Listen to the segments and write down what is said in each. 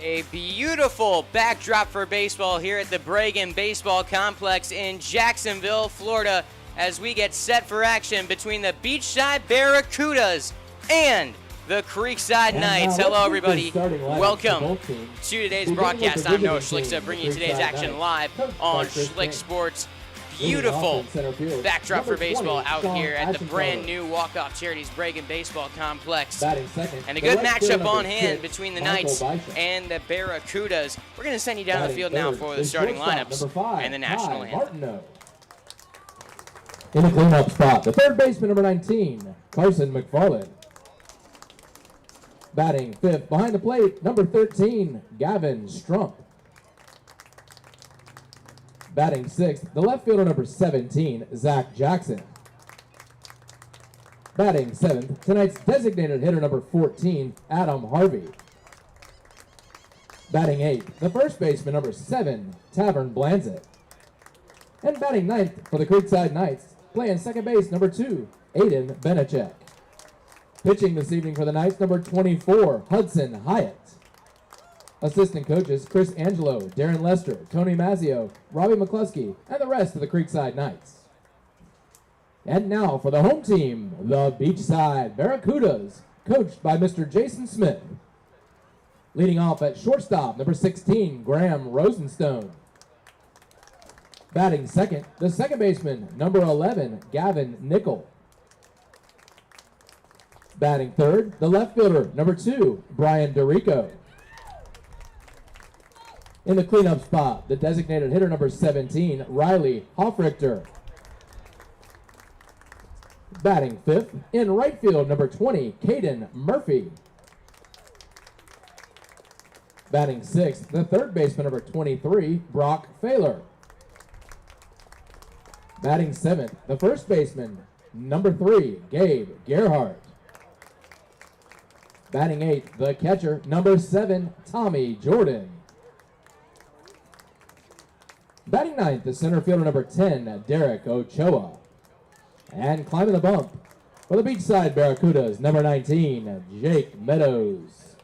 A beautiful backdrop for baseball here at the Bragan Baseball Complex in Jacksonville, Florida, as we get set for action between the Beachside Barracudas and the Creekside Knights. Hello, everybody. Welcome to today's broadcast. I'm Noah Schlick, bringing you today's action live on Schlick Sports. Beautiful backdrop for baseball out here at the brand new Walk-Off Charities Bragan Baseball Complex. And a good matchup on hand between the Knights and the Barracudas. We're going to send you down the field now for the starting lineups and the national anthem. In the cleanup spot, the third baseman, number 19, Carson McFarland. Batting fifth behind the plate, number 13, Gavin Strump. Batting sixth, the left fielder, number 17, Zach Jackson. Batting seventh, tonight's designated hitter, number 14, Adam Harvey. Batting eighth, the first baseman, number 7, Tavern Blanzett. And batting ninth for the Creekside Knights, playing second base, number 2, Aiden Benachek. Pitching this evening for the Knights, number 24, Hudson Hyatt. Assistant coaches, Chris Angelo, Darren Lester, Tony Mazzio, Robbie McCluskey, and the rest of the Creekside Knights. And now for the home team, the Beachside Barracudas, coached by Mr. Jason Smith. Leading off at shortstop, number 16, Graham Rosenstone. Batting second, the second baseman, number 11, Gavin Nickel. Batting third, the left fielder, number 2, Brian DeRico. In the cleanup spot, the designated hitter, number 17, Riley Hoffrichter. Batting fifth, in right field, number 20, Caden Murphy. Batting sixth, the third baseman, number 23, Brock Failer. Batting seventh, the first baseman, number 3, Gabe Gerhardt. Batting eighth, the catcher, number 7, Tommy Jordan. Batting ninth, the center fielder, number 10, Derek Ochoa. And climbing the bump for the Beachside Barracudas, number 19, Jake Meadows.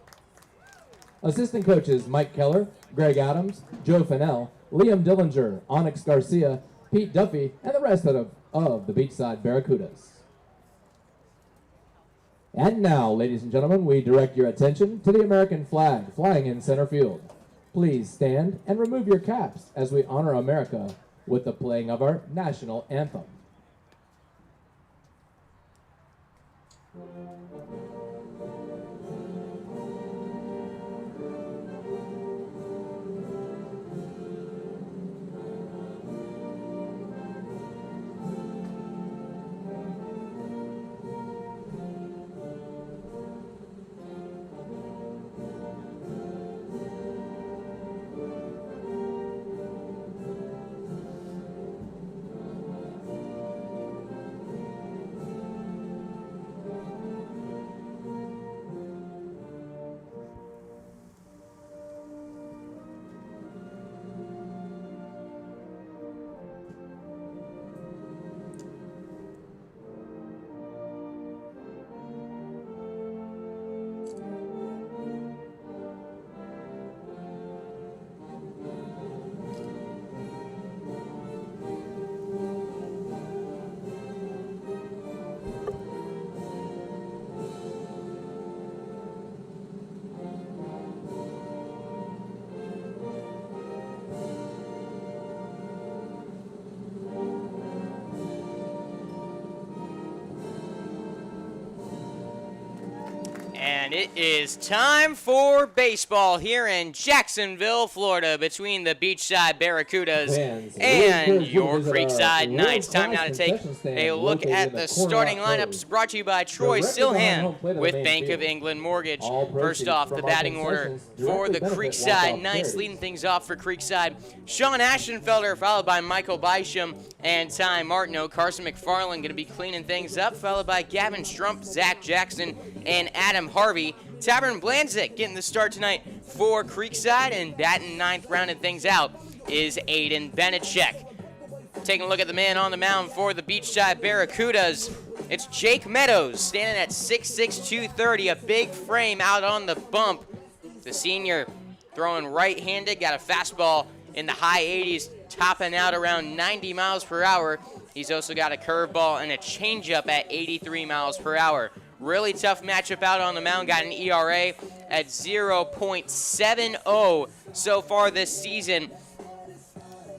Assistant coaches, Mike Keller, Greg Adams, Joe Fennell, Liam Dillinger, Onyx Garcia, Pete Duffy, and the rest of the Beachside Barracudas. And now, ladies and gentlemen, we direct your attention to the American flag flying in center field. Please stand and remove your caps as we honor America with the playing of our national anthem. And it is time for baseball here in Jacksonville, Florida, between the Beachside Barracudas and your Creekside Knights. Time now to take a look at the starting lineups, brought to you by Troy Silhan with Bank of England Mortgage. First off, the batting order for the Creekside Knights, leading things off for Creekside, Sean Ashenfelder, followed by Michael Bysham and Ty Martineau. Carson McFarland going to be cleaning things up, followed by Gavin Strump, Zach Jackson, and Adam Harvey. Tavern Blanzett getting the start tonight for Creekside, and batting ninth, rounding things out, is Aiden Benachek. Taking a look at the man on the mound for the Beachside Barracudas, it's Jake Meadows, standing at 6'6", 230, a big frame out on the bump. The senior throwing right-handed, got a fastball in the high 80s, topping out around 90 miles per hour. He's also got a curveball and a changeup at 83 miles per hour. Really tough matchup out on the mound. Got an ERA at 0.70 so far this season.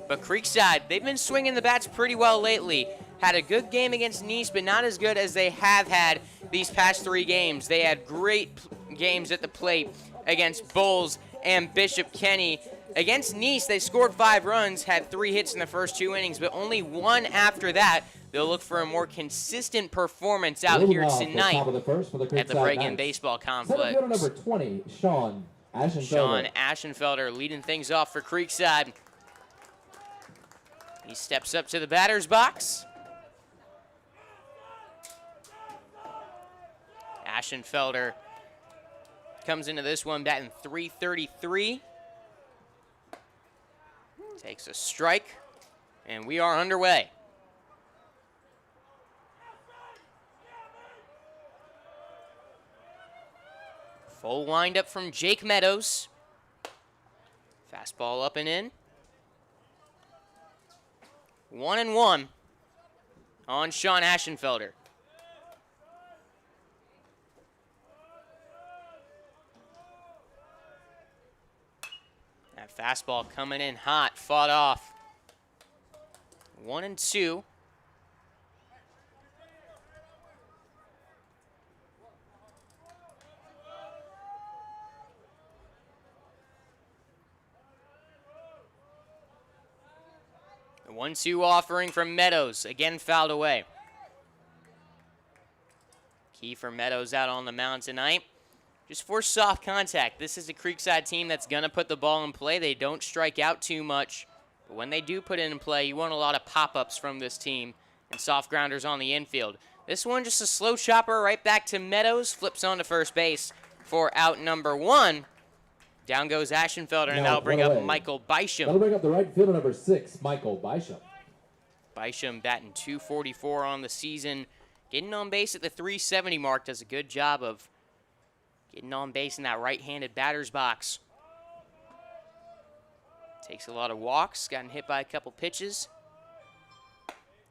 But Creekside, they've been swinging the bats pretty well lately. Had a good game against Nice, but not as good as they have had these past 3 games. They had great games at the plate against Bulls and Bishop Kenny. Against Nice, they scored 5 runs, had 3 hits in the first 2 innings, but only 1 after that. They'll look for a more consistent performance out here tonight at the Break-In Baseball Complex. Number 20, Sean Aschenfelder. Sean Aschenfelder leading things off for Creekside. He steps up to the batter's box. Aschenfelder comes into this one batting .333. Takes a strike, and we are underway. Full windup from Jake Meadows. Fastball up and in. 1-1 on Sean Aschenfelder. That fastball coming in hot, fought off. 1-2. The 1-2 offering from Meadows, again fouled away. Key for Meadows out on the mound tonight. Just for soft contact. This is a Creekside team that's going to put the ball in play. They don't strike out too much. But when they do put it in play, you want a lot of pop-ups from this team and soft grounders on the infield. This one just a slow chopper right back to Meadows. Flips on to first base for out number 1. Down goes Aschenfelder, and that'll bring up Michael Bysham. That'll bring up the right fielder, number 6, Michael Bysham. Bysham batting .244 on the season. Getting on base at the .370 mark. Does a good job of getting on base in that right-handed batter's box. Takes a lot of walks. Gotten hit by a couple pitches.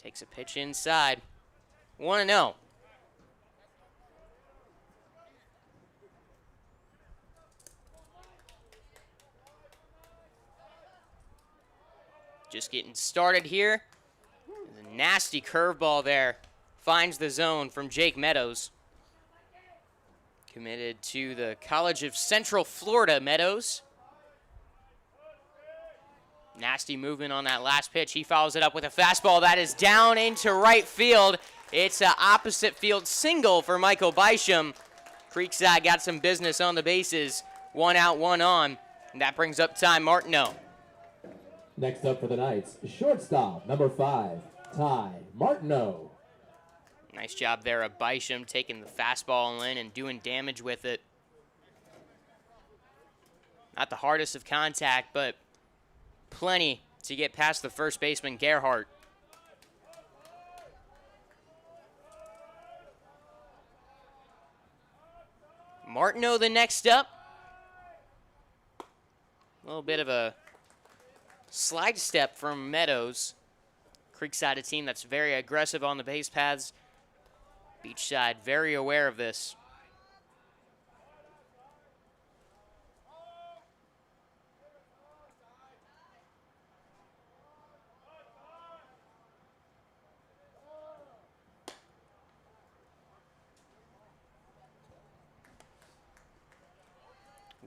Takes a pitch inside. 1-0. Just getting started here. There's a nasty curveball there. Finds the zone from Jake Meadows. Committed to the College of Central Florida, Meadows. Nasty movement on that last pitch. He follows it up with a fastball that is down into right field. It's an opposite field single for Michael Bysham. Creekside got some business on the bases. 1 out, 1 on. And that brings up Ty Martineau. Next up for the Knights, shortstop, number 5, Ty Martineau. Nice job there of Bysham taking the fastball in and doing damage with it. Not the hardest of contact, but plenty to get past the first baseman, Gerhardt. Martineau the next up. A little bit of a slide step from Meadows. Creekside, a team that's very aggressive on the base paths. Beachside very aware of this.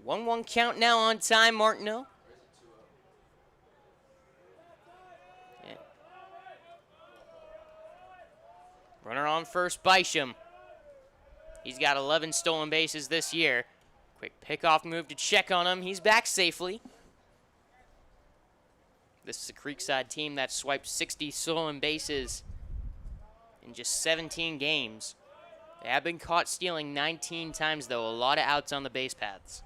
One count now on Ty Martineau. Yeah. Runner on first, Bysham. He's got 11 stolen bases this year. Quick pickoff move to check on him. He's back safely. This is a Creekside team that swiped 60 stolen bases in just 17 games. They have been caught stealing 19 times, though. A lot of outs on the base paths.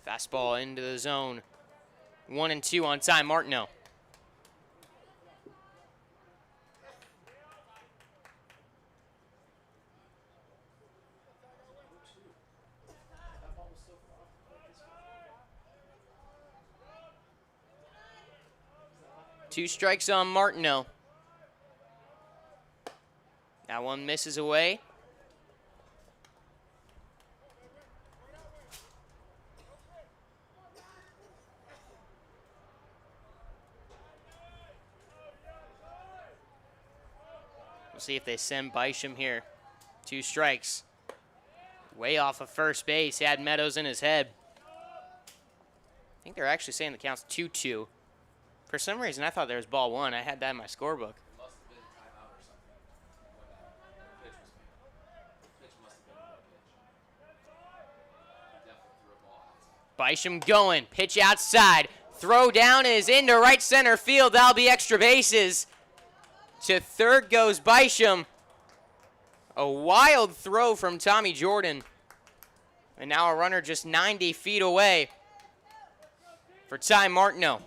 Fastball into the zone. 1-2 on Ty Martineau. 2 strikes on Martineau. That one misses away. We'll see if they send Bisham here. 2 strikes. Way off of first base. He had Meadows in his head. I think they're actually saying the count's 2-2. For some reason, I thought there was ball 1. I had that in my scorebook. Must have been a timeout or something when that pitch was made. Pitch must have been a pitch. Definitely threw a ball outside. Bisham going. Pitch outside. Throw down is into right center field. That'll be extra bases. To third goes Bisham. A wild throw from Tommy Jordan. And now a runner just 90 feet away for Ty Martineau.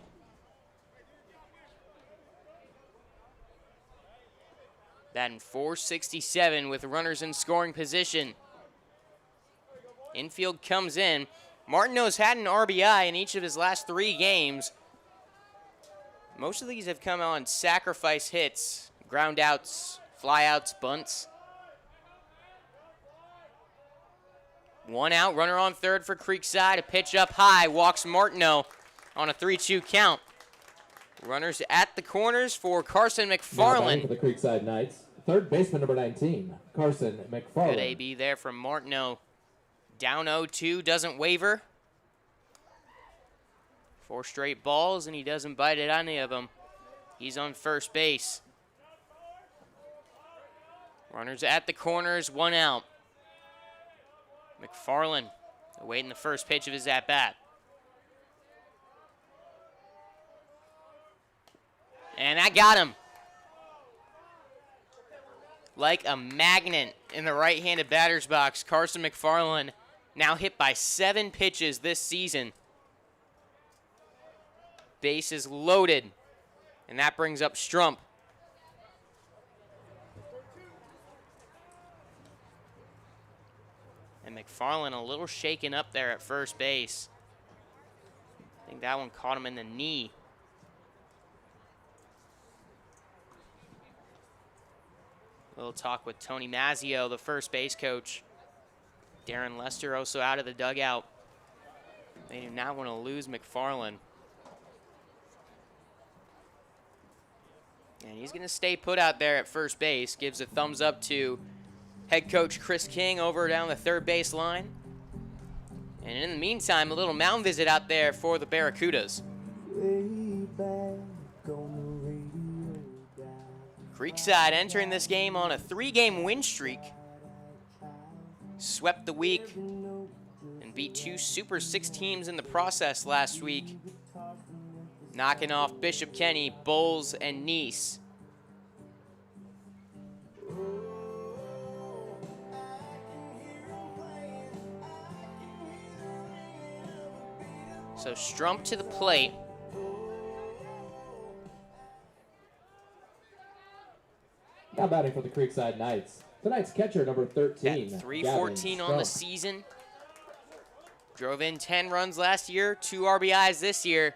Batting .467 with runners in scoring position. Infield comes in. Martineau's had an RBI in each of his last 3 games. Most of these have come on sacrifice hits, ground outs, fly outs, bunts. 1 out, runner on third for Creekside. A pitch up high, walks Martineau on a 3-2 count. Runners at the corners for Carson McFarland. For the Creekside Knights, third baseman number 19, Carson McFarland. Good AB there from Martineau. Down 0-2, doesn't waver. 4 straight balls, and he doesn't bite at any of them. He's on first base. Runners at the corners, 1 out. McFarland awaiting the first pitch of his at-bat. And that got him. Like a magnet in the right-handed batter's box, Carson McFarland now hit by 7 pitches this season. Bases loaded. And that brings up Strump. And McFarland a little shaken up there at first base. I think that one caught him in the knee. A little talk with Tony Mazzio, the first base coach. Darren Lester also out of the dugout. They do not want to lose McFarland. And he's going to stay put out there at first base. Gives a thumbs up to head coach Chris King over down the third base line. And in the meantime, a little mound visit out there for the Barracudas. Creekside entering this game on a 3-game win streak. Swept the week and beat 2 Super 6 teams in the process last week. Knocking off Bishop Kenny, Bowles, and Nice. So Strump to the plate. Now batting for the Creekside Knights. Tonight's catcher, number 13. At 314 on the season. Drove in 10 runs last year, 2 RBIs this year.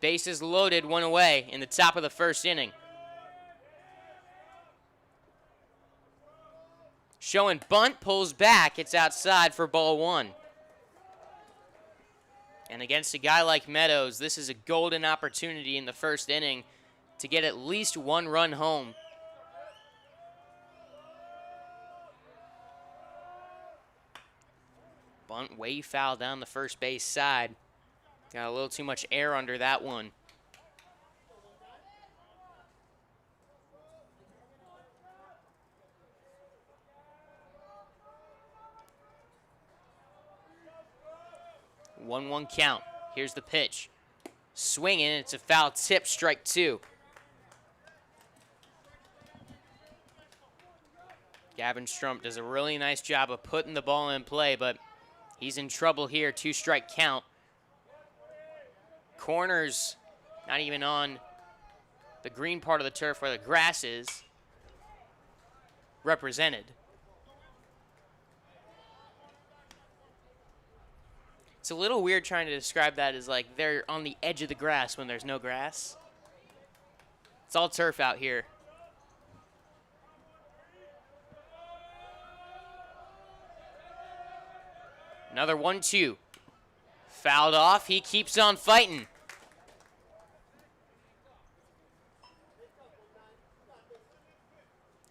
Bases loaded, 1 away in the top of the first inning. Showing bunt, pulls back. It's outside for ball 1. And against a guy like Meadows, this is a golden opportunity in the first inning to get at least 1 run home. Bunt way foul down the first base side. Got a little too much air under that one. One count. Here's the pitch. Swinging, it's a foul tip, strike 2. Gavin Strump does a really nice job of putting the ball in play, but he's in trouble here, 2-strike count. Corners, not even on the green part of the turf where the grass is, represented. It's a little weird trying to describe that as like they're on the edge of the grass when there's no grass. It's all turf out here. Another 1-2. Fouled off. He keeps on fighting.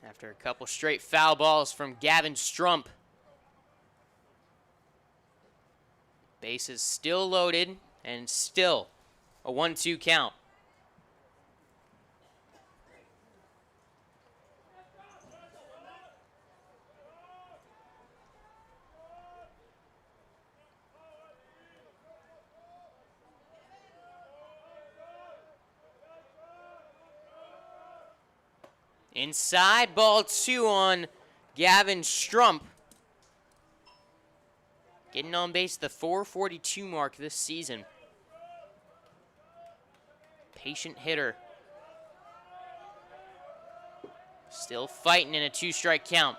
After a couple straight foul balls from Gavin Strump. Bases still loaded and still a 1-2 count. Inside, ball 2 on Gavin Strump. Getting on base the 442 mark this season. Patient hitter. Still fighting in a 2-strike count.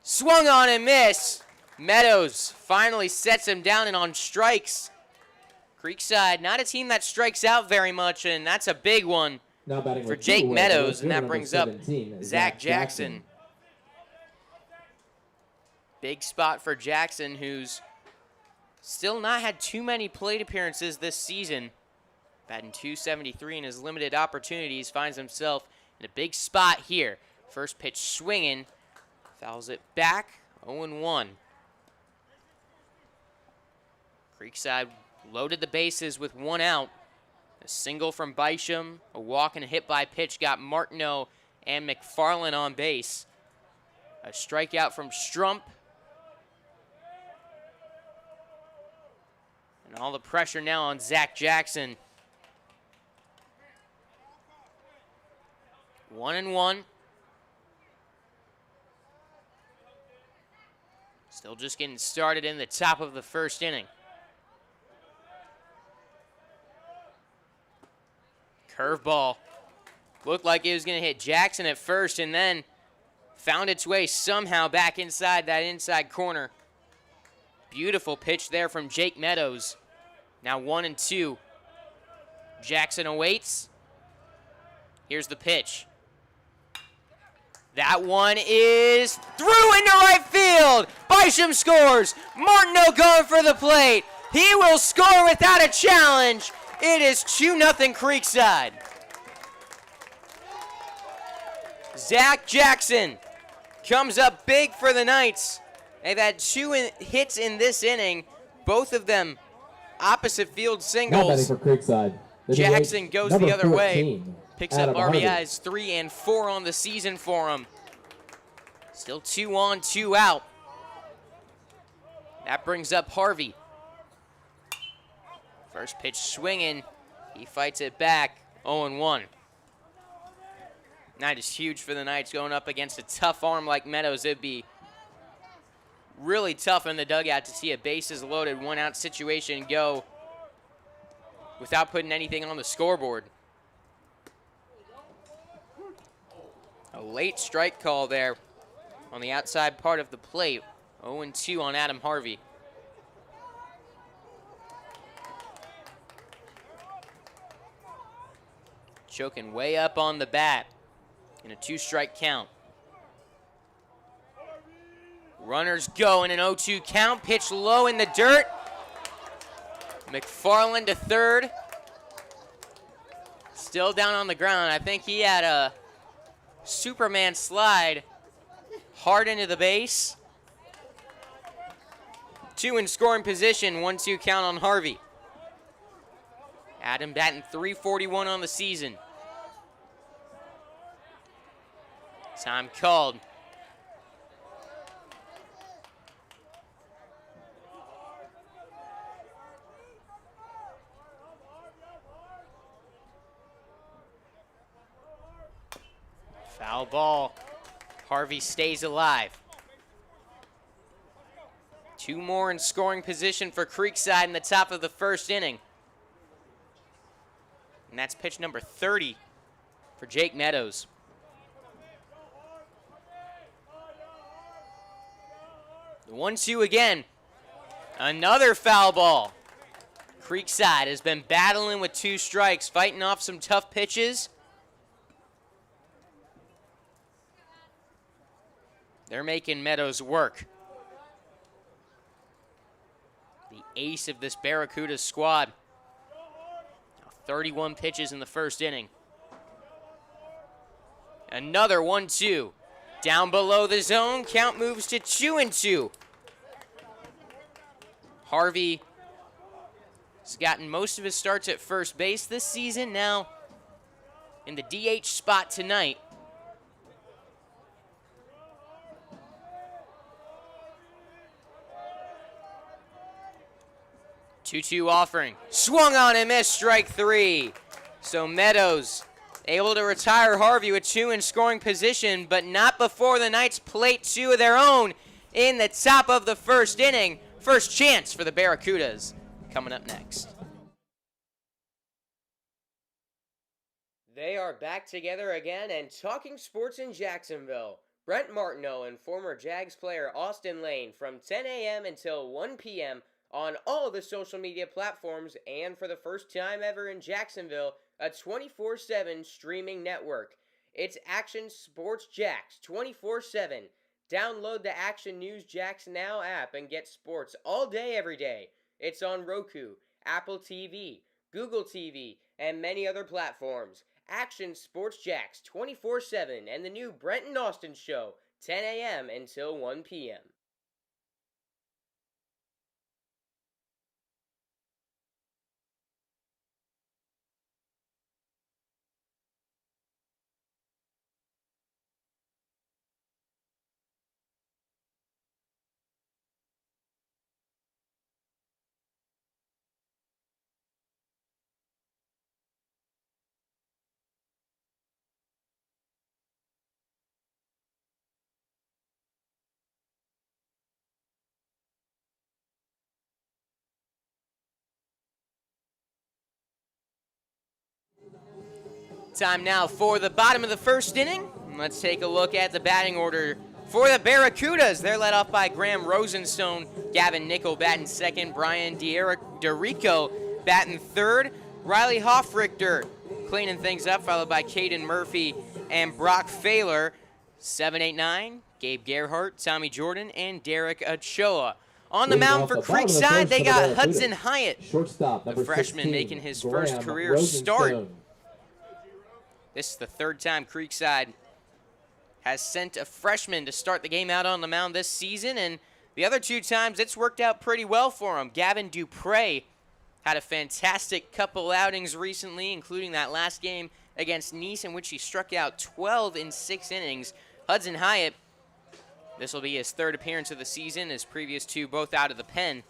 Swung on and missed. Meadows finally sets him down and on strikes. Creekside, not a team that strikes out very much, and that's a big one Now batting for with Jake 2 away, Meadows, and that number brings up 17, Zach Jackson. Big spot for Jackson, who's still not had too many plate appearances this season. Batting .273 in his limited opportunities, finds himself in a big spot here. First pitch swinging, fouls it back, 0-1. Creekside loaded the bases with 1 out. A single from Bisham, a walk and a hit by pitch got Martineau and McFarland on base. A strikeout from Strump. And all the pressure now on Zach Jackson. 1-1. Still just getting started in the top of the first inning. Curveball. Looked like it was going to hit Jackson at first and then found its way somehow back inside that inside corner. Beautiful pitch there from Jake Meadows. Now 1-2. Jackson awaits. Here's the pitch. That one is through into right field. Bisham scores. Martineau going for the plate. He will score without a challenge. It is 2-0 Creekside. Zach Jackson comes up big for the Knights. They've had 2 hits in this inning, both of them opposite field singles. Now batting for Creekside. Jackson goes the other way, picks up Harvey. RBIs 3 and 4 on the season for him. Still 2 on, 2 out. That brings up Harvey. First pitch swinging, he fights it back, 0-1. That is huge for the Knights going up against a tough arm like Meadows. It'd be really tough in the dugout to see a bases loaded 1-out situation go without putting anything on the scoreboard. A late strike call there on the outside part of the plate. 0-2 on Adam Harvey. Choking way up on the bat in a 2-strike count. Runners go in an 0-2 count. Pitch low in the dirt. McFarland to third. Still down on the ground. I think he had a Superman slide hard into the base. 2 in scoring position. 1-2 count on Harvey. Adam batting .341 on the season. Time called. Foul ball. Harvey stays alive. 2 more in scoring position for Creekside in the top of the first inning. And that's pitch number 30 for Jake Meadows. The 1-2 again. Another foul ball. Creekside has been battling with 2 strikes, fighting off some tough pitches. They're making Meadows work. The ace of this Barracuda squad. 31 pitches in the first inning. Another 1-2. Down below the zone, count moves to 2-2. Harvey has gotten most of his starts at first base this season, now in the DH spot tonight. Two-two offering. Swung on and missed, strike 3. So Meadows able to retire Harvey with 2 in scoring position, but not before the Knights plate 2 of their own in the top of the first inning. First chance for the Barracudas coming up next. They are back together again and talking sports in Jacksonville. Brent Martineau and former Jags player Austin Lane from 10 a.m. until 1 p.m. on all the social media platforms, and for the first time ever in Jacksonville, a 24/7 streaming network. It's Action Sports Jax 24/7. Download the Action News Jax Now app and get sports all day, every day. It's on Roku, Apple TV, Google TV, and many other platforms. Action Sports Jax 24/7 and the new Brent and Austin Show, 10 a.m. until 1 p.m. Time now for the bottom of the first inning. Let's take a look at the batting order for the Barracudas. They're led off by Graham Rosenstone, Gavin Nickel batting second, Brian DeRico batting third, Riley Hoffrichter cleaning things up, followed by Caden Murphy and Brock Failer. 7, 8, 9, Gabe Gerhardt, Tommy Jordan, and Derek Ochoa. On the mound for Creekside, they got Hudson Hyatt, shortstop, the freshman 16, making his Graham first career Rosenstone. start. This is the third time Creekside has sent a freshman to start the game out on the mound this season, and the other 2 times it's worked out pretty well for him. Gavin Dupre had a fantastic couple outings recently, including that last game against Nice, in which he struck out 12 in 6 innings. Hudson Hyatt, this will be his 3rd appearance of the season, his previous 2 both out of the pen.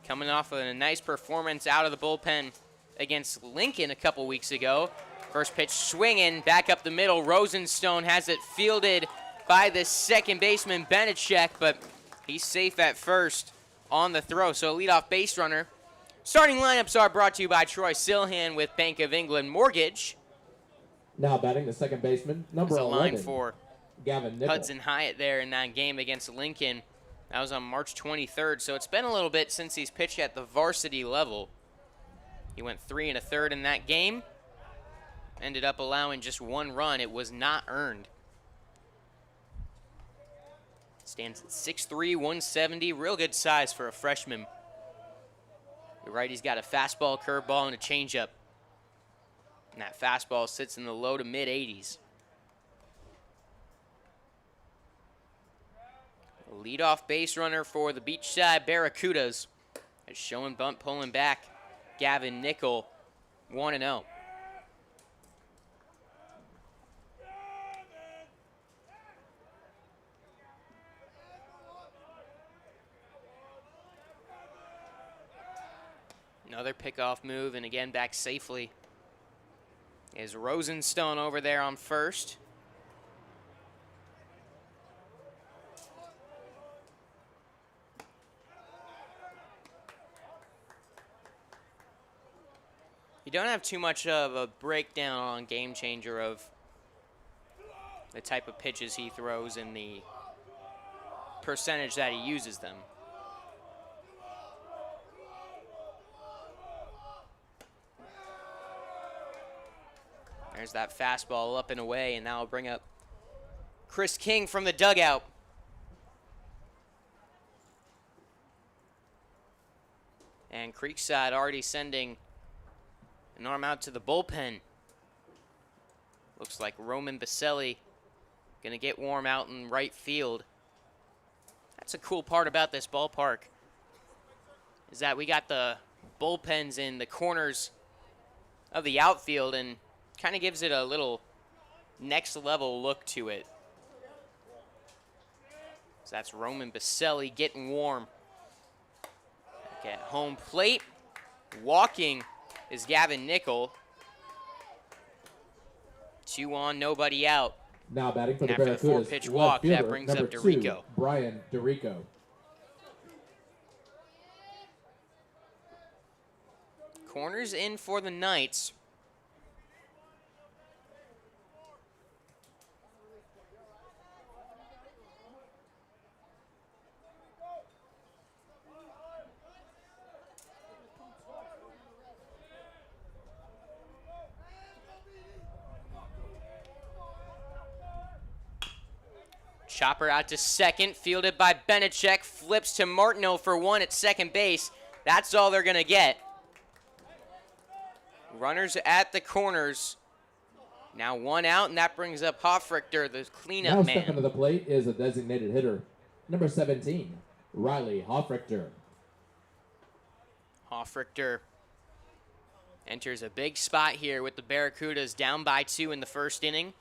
Coming off of a nice performance out of the bullpen against Lincoln a couple weeks ago. First pitch swinging, back up the middle. Rosenstone has it fielded by the second baseman, Benachek, but he's safe at first on the throw. So a leadoff base runner. Starting lineups are brought to you by Troy Silhan with Bank of England Mortgage. Now batting the second baseman, number There's a 11, line for Gavin Nickel. Hudson Hyatt there in that game against Lincoln. That was on March 23rd, so it's been a little bit since he's pitched at the varsity level. He went 3 1/3 in that game. Ended up allowing just 1 run. It was not earned. Stands at 6'3", 170. Real good size for a freshman. You're right, he's got a fastball, curveball, and a changeup. And that fastball sits in the low to mid-80s. Leadoff base runner for the Beachside Barracudas. As showing bunt pulling back, Gavin Nickel, 1-0. Another pickoff move, and again back safely is Rosenstone over there on first. You don't have too much of a breakdown on Game Changer of the type of pitches he throws and the percentage that he uses them. There's that fastball up and away, and that'll bring up Chris King from the dugout. And Creekside already sending an arm out to the bullpen. Looks like Roman Baselli gonna get warm out in right field. That's a cool part about this ballpark, is that we got the bullpens in the corners of the outfield and kind of gives it a little next level look to it. So that's Roman Baselli getting warm. At home plate, walking is Gavin Nickel. 2 on, nobody out. Now batting for the After the Barracudas, 4-pitch left walk, that fielder, brings up number 2, Dorico. Brian Dorico. Corners in for the Knights. Chopper out to second, fielded by Benechek, flips to Martineau for 1 at second base. That's all they're going to get. Runners at the corners. Now 1 out, and that brings up Hoffrichter, the cleanup Now man. stepping to the plate is a designated hitter, number 17, Riley Hoffrichter. Hoffrichter enters a big spot here with the Barracudas down by 2 in the first inning.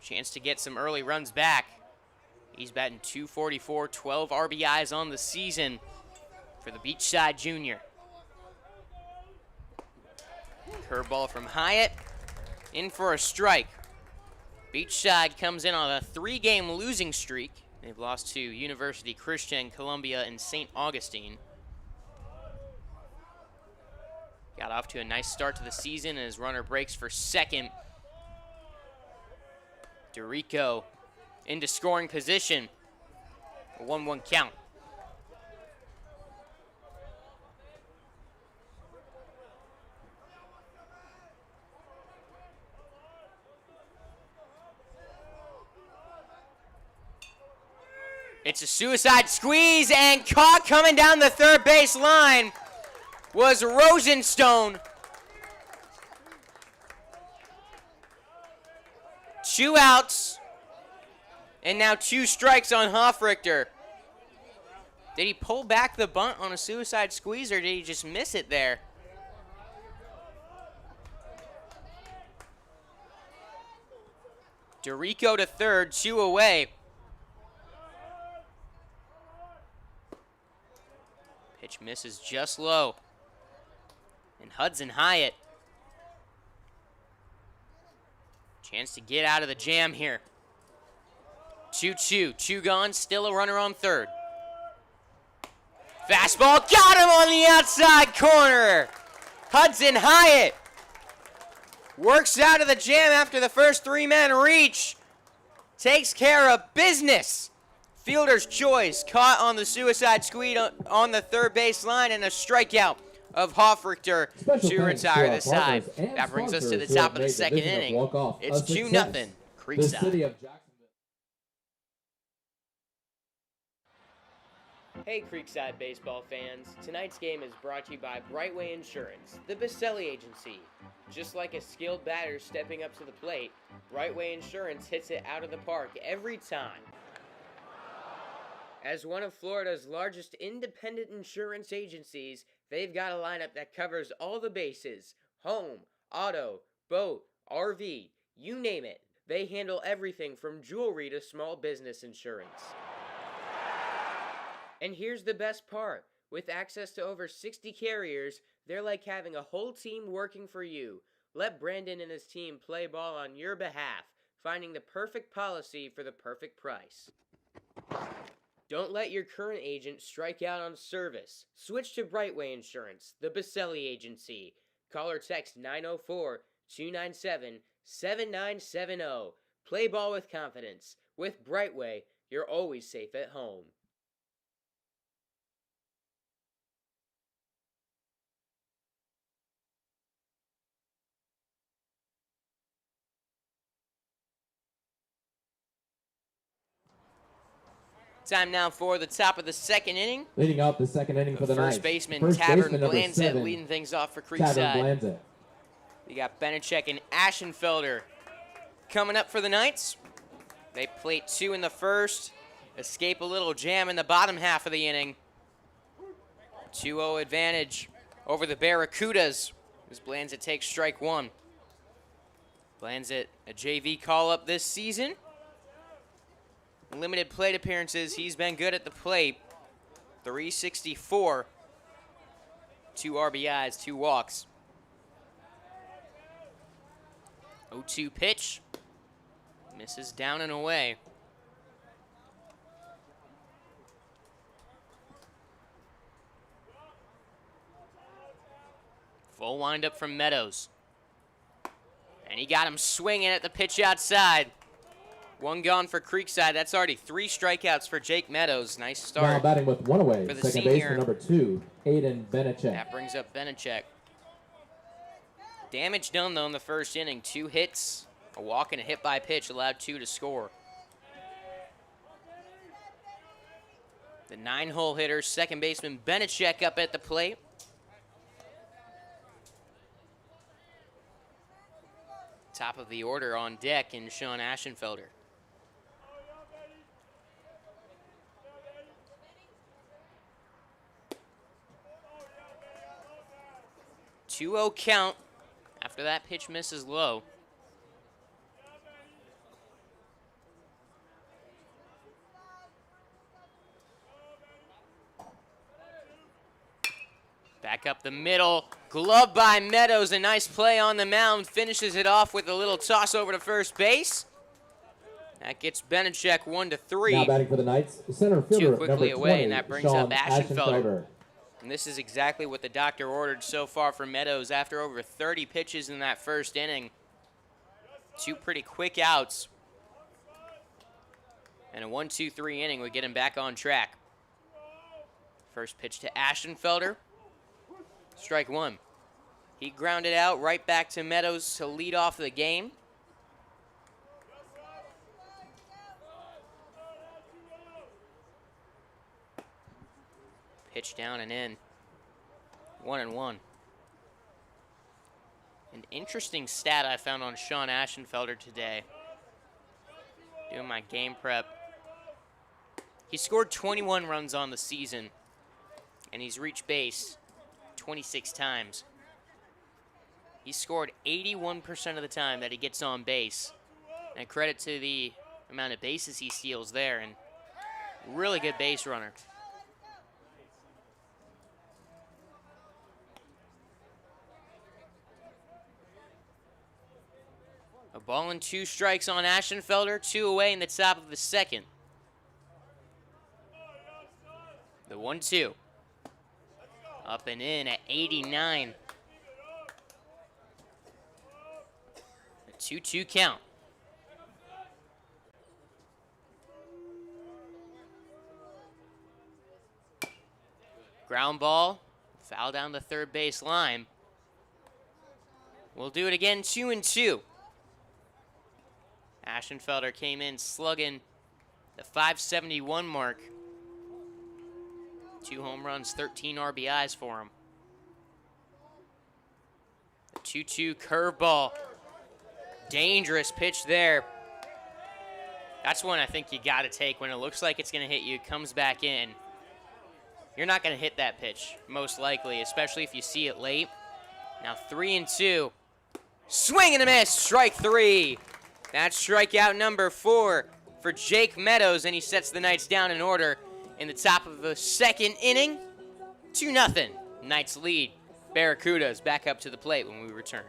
Chance to get some early runs back. He's batting .244, 12 RBIs on the season for the Beachside Junior. Curveball from Hyatt, in for a strike. Beachside comes in on a 3-game losing streak. They've lost to University Christian, Columbia, and St. Augustine. Got off to a nice start to the season as runner breaks for second. Dorico into scoring position. A 1-1 count. It's a suicide squeeze, and caught coming down the third base line was Rosenstone. 2 outs, and now 2 strikes on Hoffrichter. Did he pull back the bunt on a suicide squeeze, or did he just miss it there? Dorico to third, 2 away. Pitch misses just low. And Hudson Hyatt. Chance to get out of the jam here. 2-2, 2 gone, still a runner on third. Fastball, got him on the outside corner. Hudson Hyatt works out of the jam after the first 3-man reach. Takes care of business. Fielder's choice, caught on the suicide squeeze on the third base line, and a strikeout of Hoffrichter to retire the side. That brings us to the top of the second inning. It's 2-0, Creekside. Hey Creekside baseball fans, tonight's game is brought to you by Brightway Insurance, the Baselli Agency. Just like a skilled batter stepping up to the plate, Brightway Insurance hits it out of the park every time. As one of Florida's largest independent insurance agencies, they've got a lineup that covers all the bases: home, auto, boat, RV, you name it. They handle everything from jewelry to small business insurance. And here's the best part. With access to over 60 carriers, they're like having a whole team working for you. Let Brandon and his team play ball on your behalf, finding the perfect policy for the perfect price. Don't let your current agent strike out on service. Switch to Brightway Insurance, the Baselli Agency. Call or text 904-297-7970. Play ball with confidence. With Brightway, you're always safe at home. Time now for the top of the second inning. Leading up the second inning for the Knights. First baseman Tavern Blanzett leading things off for Creekside. Tavern Blanzett. We got Benechek and Ashenfelder coming up for the Knights. They plate 2 in the first, escape a little jam in the bottom half of the inning. 2-0 advantage over the Barracudas as Blanzett takes strike 1. Blanzett, a JV call-up this season. Limited plate appearances, he's been good at the plate. 364, 2 RBIs, 2 walks. 0-2 pitch, misses down and away. Full windup from Meadows. And he got him swinging at the pitch outside. 1 gone for Creekside. That's already 3 strikeouts for Jake Meadows. Nice start. Now batting with 1 away. For the Second senior. baseman number 2, Aiden Benechek. That brings up Benechek. Damage done, though, in the first inning. 2 hits, a walk, and a hit by pitch allowed 2 to score. The 9-hole hitter, second baseman Benechek up at the plate. Top of the order on deck in Sean Ashenfelder. Two-0 count after that pitch misses low. Back up the middle, glove by Meadows, a nice play on the mound, finishes it off with a little toss over to first base. That gets Benechek 1-3. Now batting for the Knights, center fielder Too quickly number away, 20, and that brings Sean up Ashenfelder. Ashenfelder. And this is exactly what the doctor ordered so far for Meadows after over 30 pitches in that first inning. 2 pretty quick outs. And a 1-2-3 inning would get him back on track. First pitch to Ashenfelder. Strike 1. He grounded out right back to Meadows to lead off the game. Pitch down and in. 1-1. An interesting stat I found on Sean Ashenfelder today. Doing my game prep. He scored 21 runs on the season, and he's reached base 26 times. He scored 81% of the time that he gets on base. And credit to the amount of bases he steals there, and really good base runner. A ball and 2 strikes on Ashenfelder, 2 away in the top of the second. The 1-2. Up and in at 89. A 2-2 count. Ground ball, foul down the third base line. We'll do it again, 2-2. Ashenfelder came in slugging the 571 mark. 2 home runs, 13 RBIs for him. The 2-2 curveball. Dangerous pitch there. That's one I think you got to take when it looks like it's going to hit you. It comes back in. You're not going to hit that pitch, most likely, especially if you see it late. Now 3-2. Swing and a miss. Strike 3. That's strikeout number 4 for Jake Meadows, and he sets the Knights down in order in the top of the second inning. 2-0. Knights lead. Barracudas back up to the plate when we return.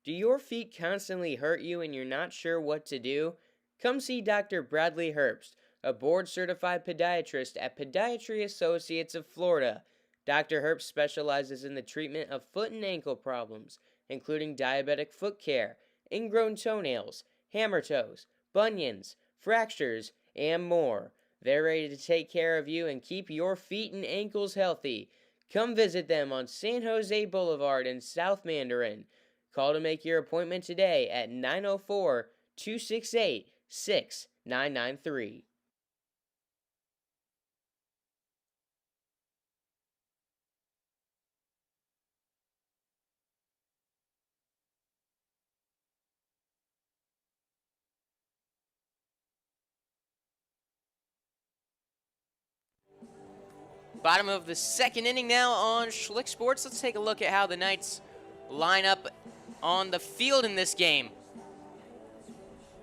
Do your feet constantly hurt you and you're not sure what to do? Come see Dr. Bradley Herbst, a board-certified podiatrist at Podiatry Associates of Florida. Dr. Herbst specializes in the treatment of foot and ankle problems, including diabetic foot care, ingrown toenails, hammer toes, bunions, fractures, and more. They're ready to take care of you and keep your feet and ankles healthy. Come visit them on San Jose Boulevard in South Mandarin. Call to make your appointment today at 904-268-0000. 6993. Bottom of the second inning now on Schlick Sports. Let's take a look at how the Knights line up on the field in this game.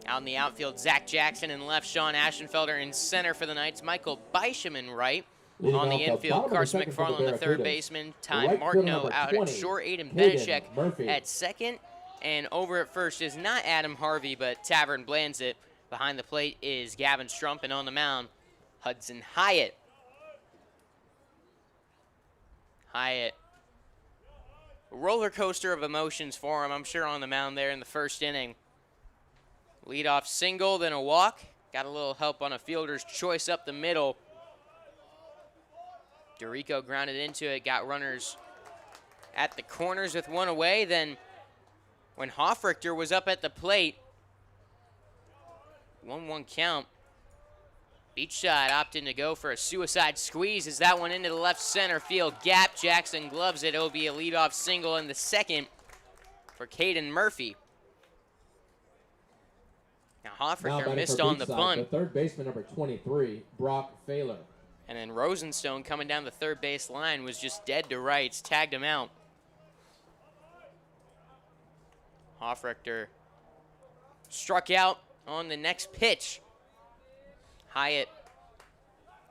Out in the outfield, Zach Jackson in left, Sean Aschenfelder in center for the Knights, Michael Beischam in right. Leading On the off infield, Carson bottom of the second for McFarland, the third Barracudas. baseman, Ty Right fielder Martineau number out 20, at short, Aiden Caden Benachek Murphy. at second. And over at first is not Adam Harvey, but Tavern Blanzett. Behind the plate is Gavin Strump, and on the mound, Hudson Hyatt. Hyatt, roller coaster of emotions for him, I'm sure, on the mound there in the first inning. Leadoff single, then a walk. Got a little help on a fielder's choice up the middle. Dorico grounded into it, got runners at the corners with one away. Then when Hoffrichter was up at the plate, 1-1 count. Beachside opting to go for a suicide squeeze as that one into the left center field gap. Jackson gloves it. It'll be a leadoff single in the second for Caden Murphy. Now Hoffrichter missed on the bunt. The third baseman, number 23, Brock Failer. And then Rosenstone coming down the third base line was just dead to rights, tagged him out. Hoffrichter struck out on the next pitch. Hyatt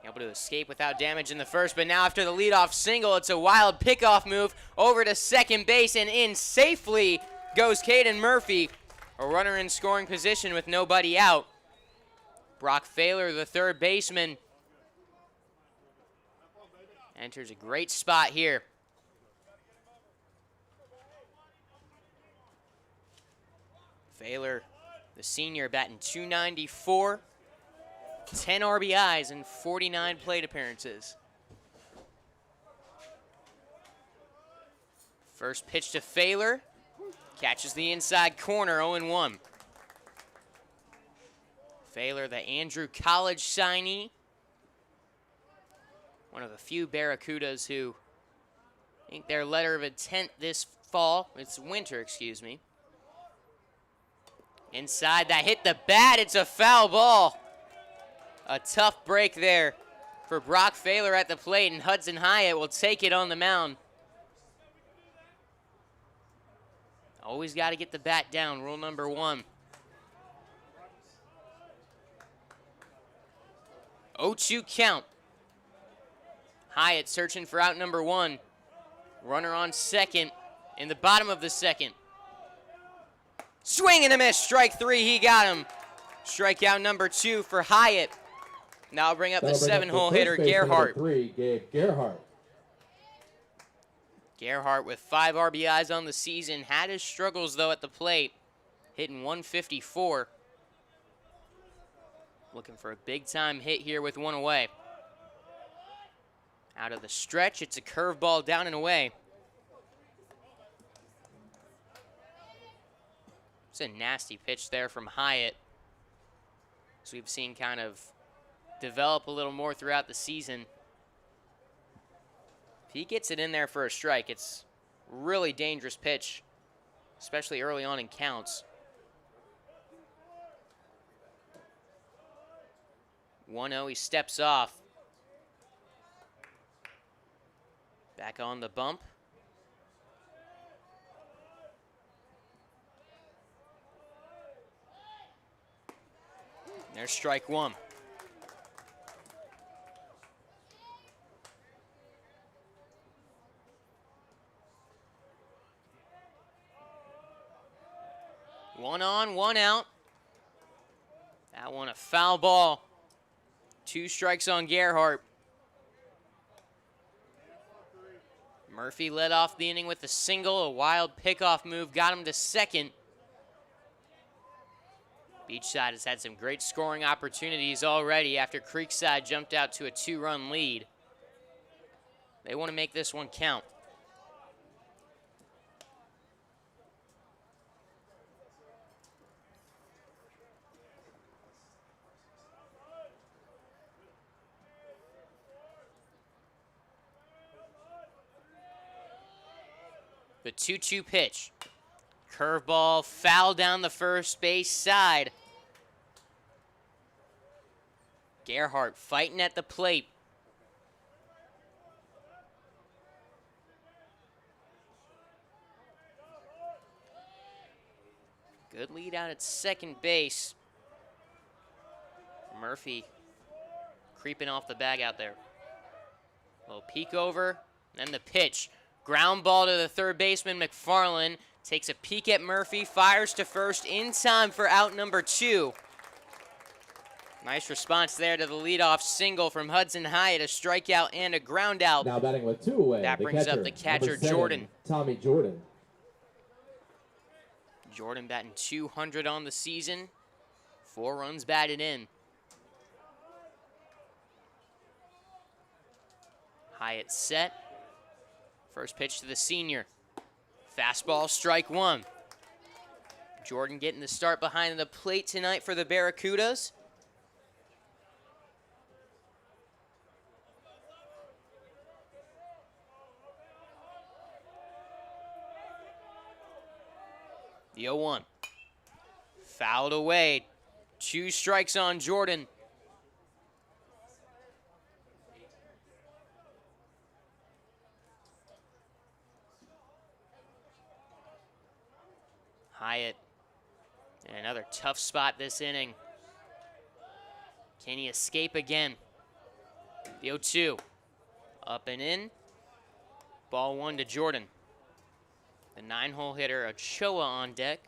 able to escape without damage in the first, but now after the leadoff single, it's a wild pickoff move over to second base, and in safely goes Caden Murphy. A runner in scoring position with nobody out. Brock Failer, the third baseman, enters a great spot here. Failer, the senior, batting .294. 10 RBIs and 49 plate appearances. First pitch to Failer. Catches the inside corner, 0-1. Failer, the Andrew College signee. One of the few Barracudas who inked their letter of intent this fall. It's winter, excuse me. Inside, that hit the bat. It's a foul ball. A tough break there for Brock Failer at the plate, and Hudson Hyatt will take it on the mound. Always got to get the bat down, rule number 1. 0-2 count. Hyatt searching for out number 1. Runner on second in the bottom of the second. Swing and a miss, strike 3, he got him. Strikeout number 2 for Hyatt. Now I'll bring up the 7-hole hitter, Gerhardt. 3, Gabe Gerhardt. Gerhardt with 5 RBIs on the season. Had his struggles, though, at the plate. Hitting .154. Looking for a big-time hit here with one away. Out of the stretch, it's a curveball down and away. It's a nasty pitch there from Hyatt. So we've seen kind of develop a little more throughout the season. If he gets it in there for a strike, it's a really dangerous pitch, especially early on in counts. 1-0, he steps off. Back on the bump. There's strike 1. One on, one out. That one a foul ball. 2 strikes on Gerhardt. Murphy led off the inning with a single. A wild pickoff move got him to second. Beachside has had some great scoring opportunities already after Creekside jumped out to a 2-run lead. They want to make this one count. The 2-2 pitch. Curveball, foul down the first base side. Gerhardt fighting at the plate. Good lead out at second base. Murphy creeping off the bag out there. Little peek over, then the pitch. Ground ball to the third baseman, McFarland. Takes a peek at Murphy, fires to first in time for out number 2. Nice response there to the leadoff single from Hudson Hyatt, a strikeout and a ground out. Now batting with 2 away. That brings up the catcher, number 7, Jordan. Tommy Jordan. Jordan batting .200 on the season. 4 runs batted in. Hyatt set. First pitch to the senior. Fastball, strike 1. Jordan getting the start behind the plate tonight for the Barracudas. The 0-1. Fouled away. 2 strikes on Jordan. Hyatt in another tough spot this inning. Can he escape again? The 0-2. Up and in. Ball 1 to Jordan. The 9-hole hitter, Ochoa, on deck.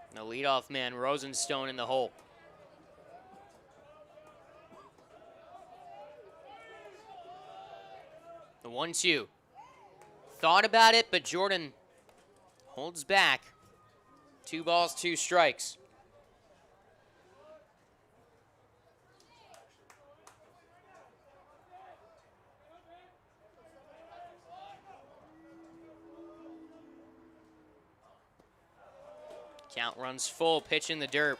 And the leadoff man, Rosenstone, in the hole. The 1-2. Thought about it, but Jordan holds back. 2 balls, 2 strikes. Count runs full, pitch in the dirt.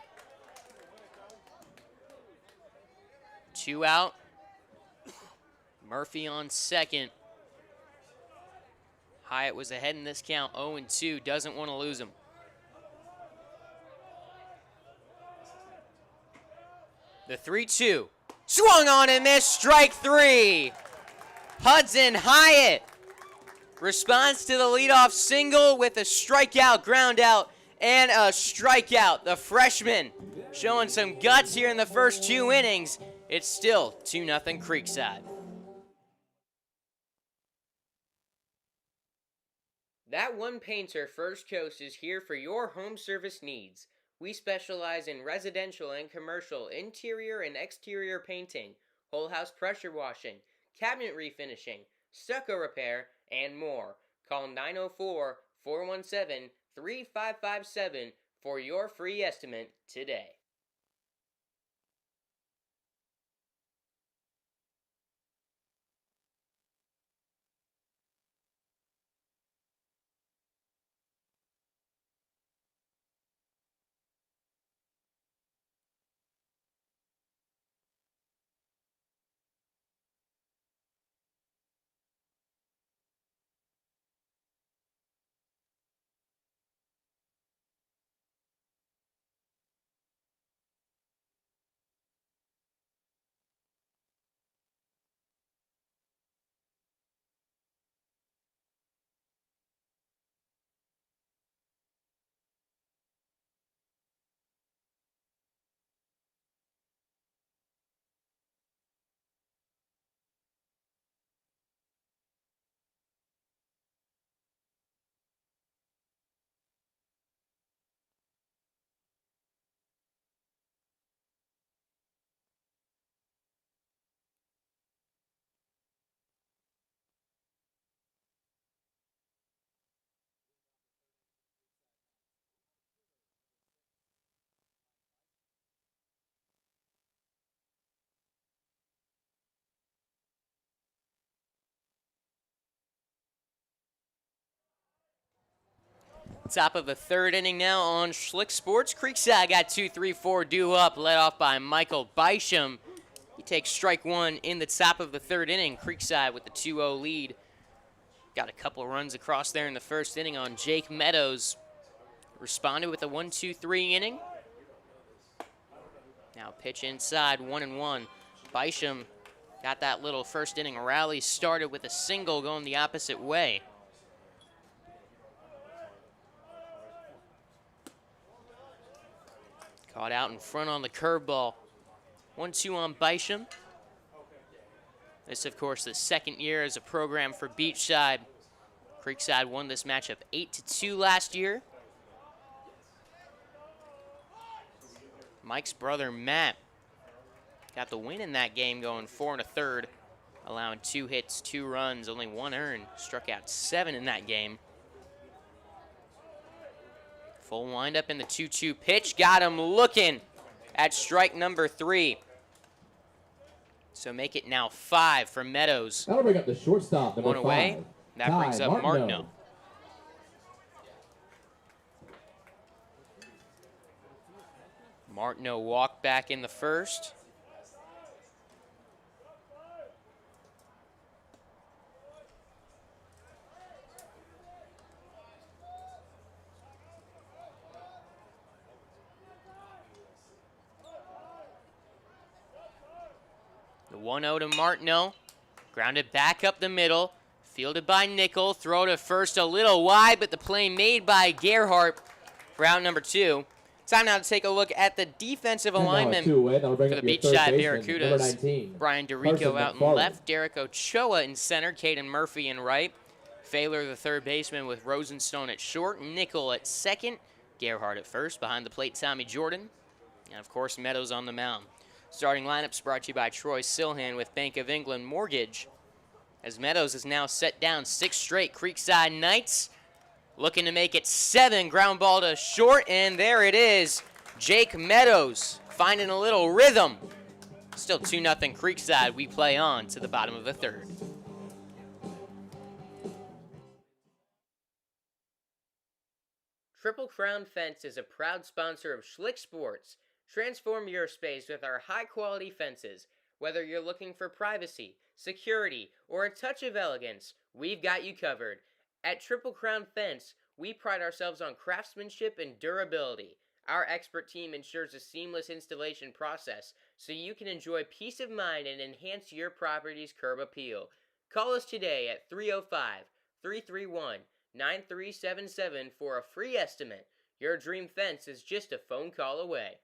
2 out. Murphy on second. Hyatt was ahead in this count, 0-2, doesn't want to lose him. The 3-2. Swung on and missed, strike 3. Hudson Hyatt responds to the leadoff single with a strikeout, ground out, and a strikeout. The freshman showing some guts here in the first 2 innings. It's still 2-0 Creekside. That One Painter First Coast is here for your home service needs. We specialize in residential and commercial interior and exterior painting, whole house pressure washing, cabinet refinishing, stucco repair, and more. Call 904-417-3557 for your free estimate today. Top of the 3rd inning now on Schlick Sports. Creekside got 2-3-4 due up, led off by Michael Bysham. He takes strike 1 in the top of the 3rd inning. Creekside with the 2-0 lead. Got a couple runs across there in the first inning on Jake Meadows. Responded with a 1-2-3 inning. Now pitch inside, 1-1. Bisham got that little first inning rally started with a single going the opposite way. Caught out in front on the curveball. 1-2 on Bisham. This, of course, the second year as a program for Beachside. Creekside won this matchup 8-2 last year. Mike's brother, Matt, got the win in that game going 4 1/3, allowing 2 hits, 2 runs, only 1 earned. Struck out 7 in that game. Full windup in the 2-2 pitch. Got him looking at strike number 3. So make it now 5 for Meadows. That'll bring up the shortstop, number 1 away. 5. That brings up Martineau. Martineau walked back in the first. The 1-0 to Martineau. Grounded back up the middle. Fielded by Nickel. Throw to first a little wide, but the play made by Gerhardt for out number 2. Time now to take a look at the defensive alignment for the Beachside Barracudas. Brian DeRico out in left. Derek Ochoa in center. Caden Murphy in right. Failer, the third baseman, with Rosenstone at short. Nickel at second. Gerhardt at first. Behind the plate, Tommy Jordan. And, of course, Meadows on the mound. Starting lineups brought to you by Troy Silhan with Bank of England Mortgage. As Meadows is now set down 6 straight Creekside Knights. Looking to make it 7. Ground ball to short, and there it is. Jake Meadows finding a little rhythm. Still 2-0 Creekside. We play on to the bottom of the 3rd. Triple Crown Fence is a proud sponsor of Schlick Sports. Transform your space with our high-quality fences. Whether you're looking for privacy, security, or a touch of elegance, we've got you covered. At Triple Crown Fence, we pride ourselves on craftsmanship and durability. Our expert team ensures a seamless installation process so you can enjoy peace of mind and enhance your property's curb appeal. Call us today at 305-331-9377 for a free estimate. Your dream fence is just a phone call away.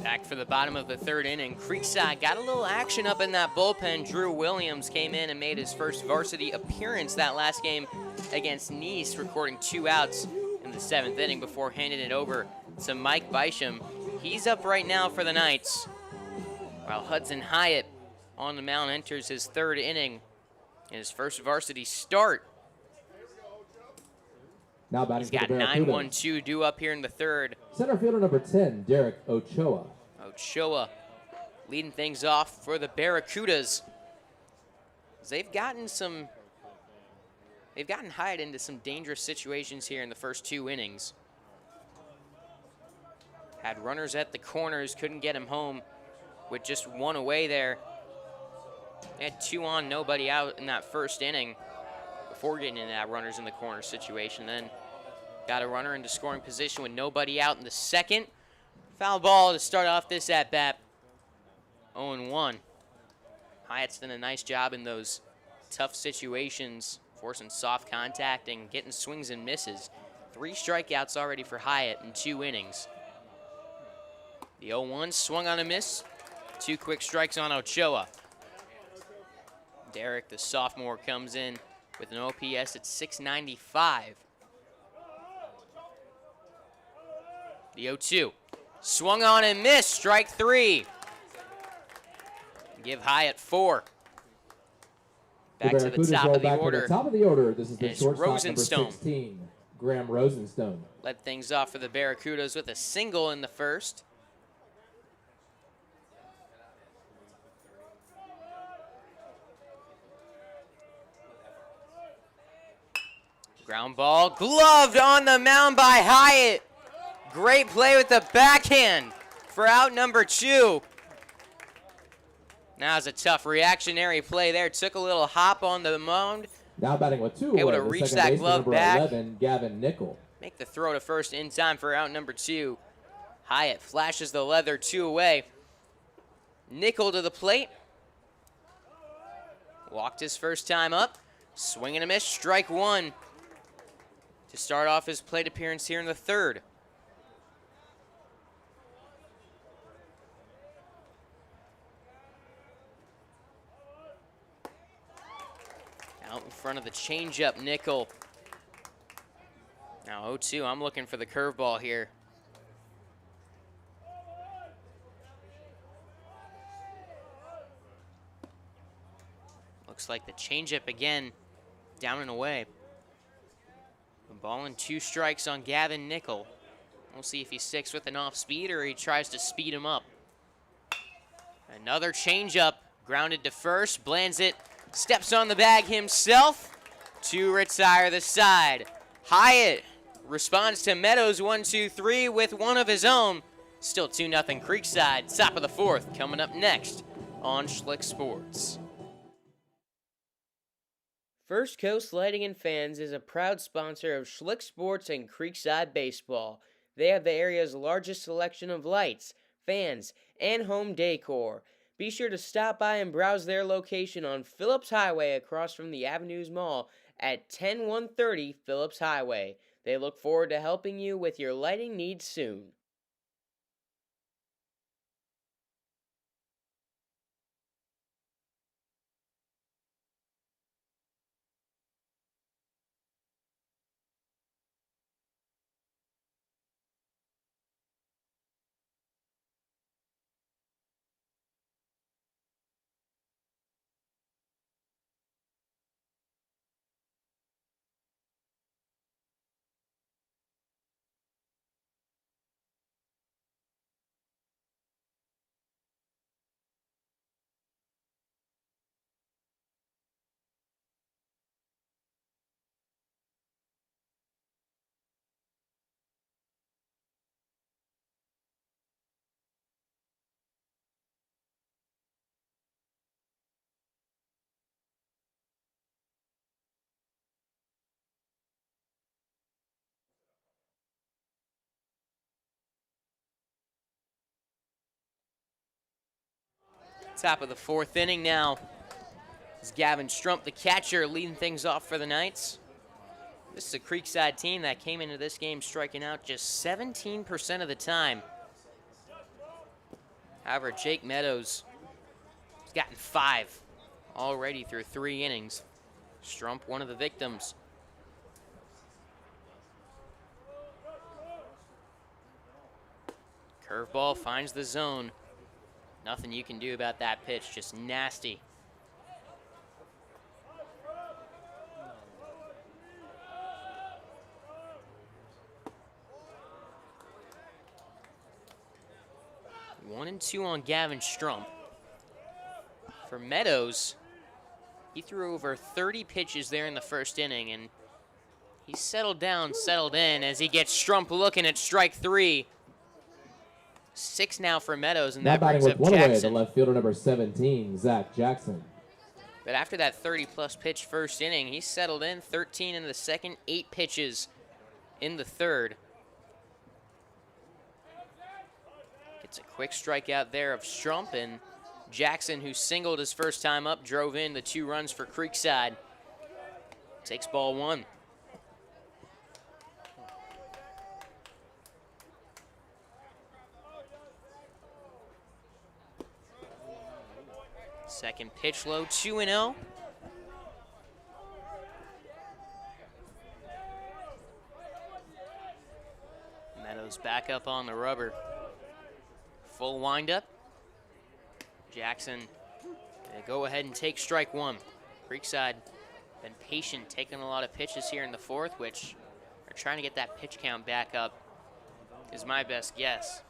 Back for the bottom of the 3rd inning. Creekside got a little action up in that bullpen. Drew Williams came in and made his first varsity appearance that last game against Nice, recording 2 outs in the 7th inning before handing it over to Mike Bisham. He's up right now for the Knights, while Hudson Hyatt on the mound enters his 3rd inning in his first varsity start. Now batting He's got 9-1-2 due up here in the 3rd. Center fielder number 10, Derek Ochoa. Ochoa leading things off for the Barracudas. They've gotten Hyatt into some dangerous situations here in the first 2 innings. Had runners at the corners, couldn't get him home with just 1 away there. They had 2 on, nobody out in that first inning before getting into that runners in the corner situation. Then got a runner into scoring position with nobody out in the 2nd. Foul ball to start off this at-bat. 0-1. Hyatt's done a nice job in those tough situations, forcing soft contact and getting swings and misses. 3 strikeouts already for Hyatt in 2 innings. The 0-1 swung on a miss. 2 quick strikes on Ochoa. Derek, the sophomore, comes in with an OPS at 695. The 0-2. Swung on and missed. Strike 3. Give Hyatt 4. Back to the top of the order. Top of the order. This is the shortstop, number Rosenstone. 16, Graham Rosenstone. Led things off for the Barracudas with a single in the first. Ground ball, gloved on the mound by Hyatt. Great play with the backhand for out number 2. Now it's a tough reactionary play there. Took a little hop on the mound. Now batting with 2 Able away, to the reach second that baseman, glove number back. 11, Gavin Nickel. Make the throw to first in time for out number 2. Hyatt flashes the leather 2 away. Nickel to the plate. Walked his first time up. Swing and a miss, strike 1. To start off his plate appearance here in the third. Out in front of the changeup, Nickel. Now 0-2, I'm looking for the curveball here. Looks like the changeup again, down and away. A ball and 2 strikes on Gavin Nickel. We'll see if he sticks with an off speed or he tries to speed him up. Another changeup, grounded to first, Blands it, steps on the bag himself to retire the side. Hyatt responds to Meadows 1-2-3 with one of his own. Still 2-0 Creekside, top of the fourth, coming up next on Schlick Sports. First Coast Lighting and Fans is a proud sponsor of Schlick Sports and Creekside Baseball. They have the area's largest selection of lights, fans, and home decor. Be sure to stop by and browse their location on Phillips Highway across from the Avenues Mall at 10130 Phillips Highway. They look forward to helping you with your lighting needs soon. Top of the fourth inning now. It's Gavin Strump, the catcher, leading things off for the Knights. This is a Creekside team that came into this game striking out just 17% of the time. However, Jake Meadows has gotten 5 already through 3 innings. Strump, one of the victims. Curveball finds the zone. Nothing you can do about that pitch, just nasty. One and 2 on Gavin Strump. For Meadows, he threw over 30 pitches there in the first inning, and he settled down, settled in as he gets Strump looking at strike 3. 6 now for Meadows, and Now that brings batting up with 1 away, the Jackson. left fielder, number 17, Zach Jackson. But after that 30-plus pitch first inning, he settled in. 13 in the second, 8 pitches in the third. Gets a quick strikeout there of Strump, and Jackson, who singled his first time up, drove in the 2 runs for Creekside. Takes ball 1. Second pitch low, 2-0. Meadows back up on the rubber. Full windup. Jackson, they go ahead and take strike one. Creekside been patient, taking a lot of pitches here in the fourth, which are trying to get that pitch count back up, is my best guess.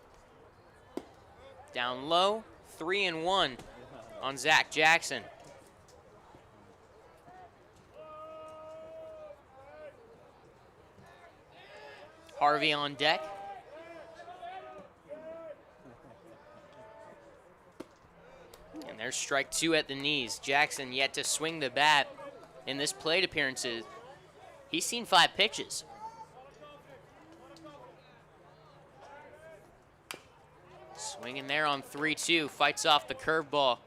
Down low, 3-1 on Zach Jackson. Harvey on deck. And there's strike two at the knees. Jackson yet to swing the bat in this plate appearances. He's seen 5 pitches. Swinging there on 3-2, fights off the curveball.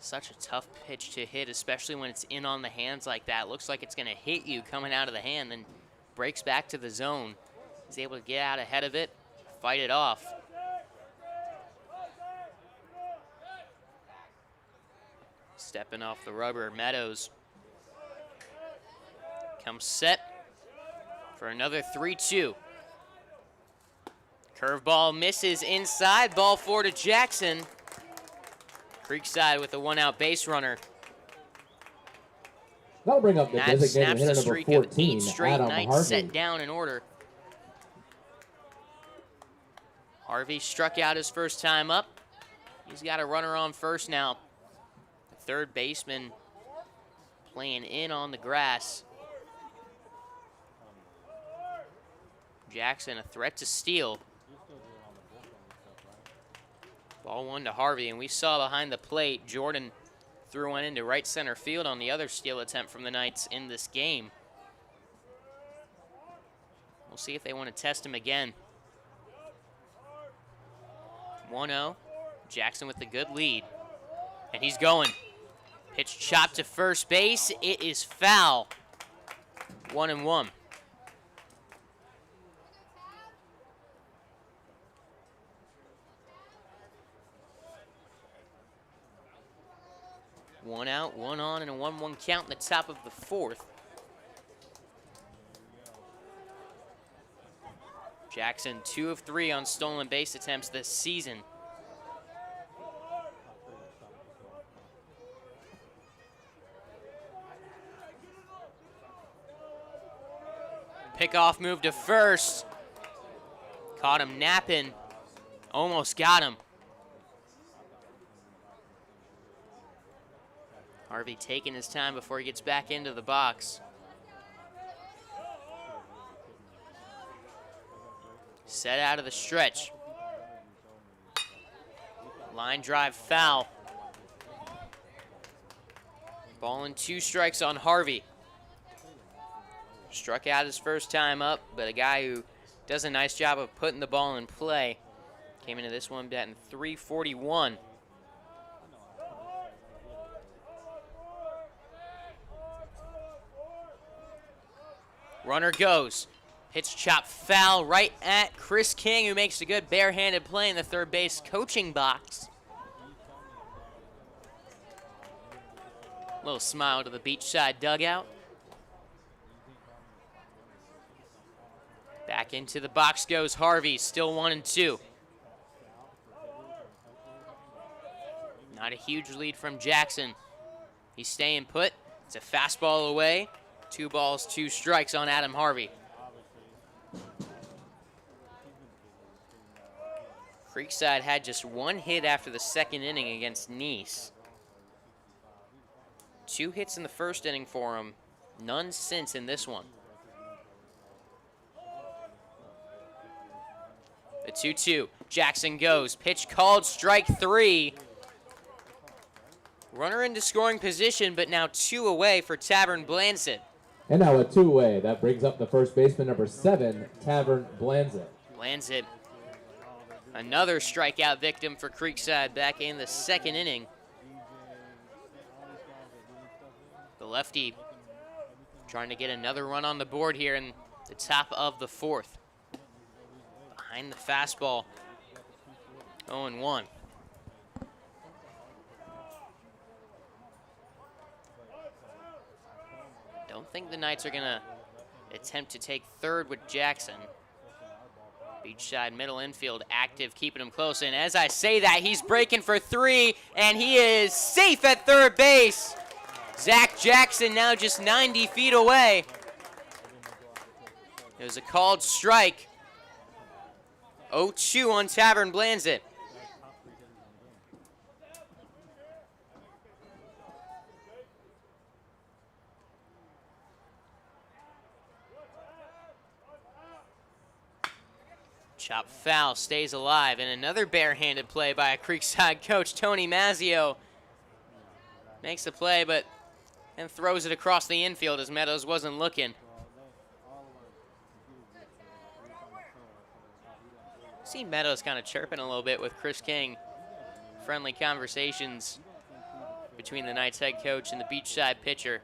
Such a tough pitch to hit, especially when it's in on the hands like that. Looks like it's gonna hit you coming out of the hand, then breaks back to the zone. He's able to get out ahead of it, fight it off. Stepping off the rubber, Meadows comes set for another 3-2. Curveball misses inside, ball 4 to Jackson. Creekside with a 1-out base runner. That'll bring up the That designated snaps hitter the number streak 14, of 8 straight Adam nights Harvey. set down in order. Harvey struck out his first time up. He's got a runner on first now. The third baseman playing in on the grass. Jackson a threat to steal. Ball 1 to Harvey, and we saw behind the plate, Jordan threw one into right center field on the other steal attempt from the Knights in this game. We'll see if they want to test him again. 1-0, Jackson with the good lead, and he's going. Pitch chopped to first base, it is foul. 1-1. One out, one on, and a 1-1 count in the top of the fourth. Jackson 2 of 3 on stolen base attempts this season. Pickoff move to first. Caught him napping. Almost got him. Harvey taking his time before he gets back into the box. Set out of the stretch. Line drive foul. Ball and 2 strikes on Harvey. Struck out his first time up, but a guy who does a nice job of putting the ball in play. Came into this one batting .341. Runner goes. Pitch chop foul right at Chris King, who makes a good barehanded play in the third base coaching box. Little smile to the Beachside dugout. Back into the box goes Harvey, still 1-2. Not a huge lead from Jackson. He's staying put. It's a fastball away. 2 balls, 2 strikes on Adam Harvey. Creekside had just 1 hit after the second inning against Nice. 2 hits in the first inning for him, none since in this one. The 2-2, Jackson goes, pitch called, strike 3. Runner into scoring position, but now 2 away for Tavern Blansit. And now a 2-away. That brings up the first baseman, number 7, Tavern Blansit. Blansit, another strikeout victim for Creekside back in the second inning. The lefty trying to get another run on the board here in the top of the fourth. Behind the fastball, 0-1. think the Knights are going to attempt to take third with Jackson. Beachside middle infield active, keeping him close. And as I say that, he's breaking for 3, and he is safe at third base. Zach Jackson now just 90 feet away. It was a called strike. 0-2 on Tavern Blanzett. Chop foul, stays alive, and another barehanded play by a Creekside coach, Tony Mazzio. Makes the play, but then throws it across the infield as Meadows wasn't looking. See Meadows kind of chirping a little bit with Chris King. Friendly conversations between the Knights head coach and the Beachside pitcher.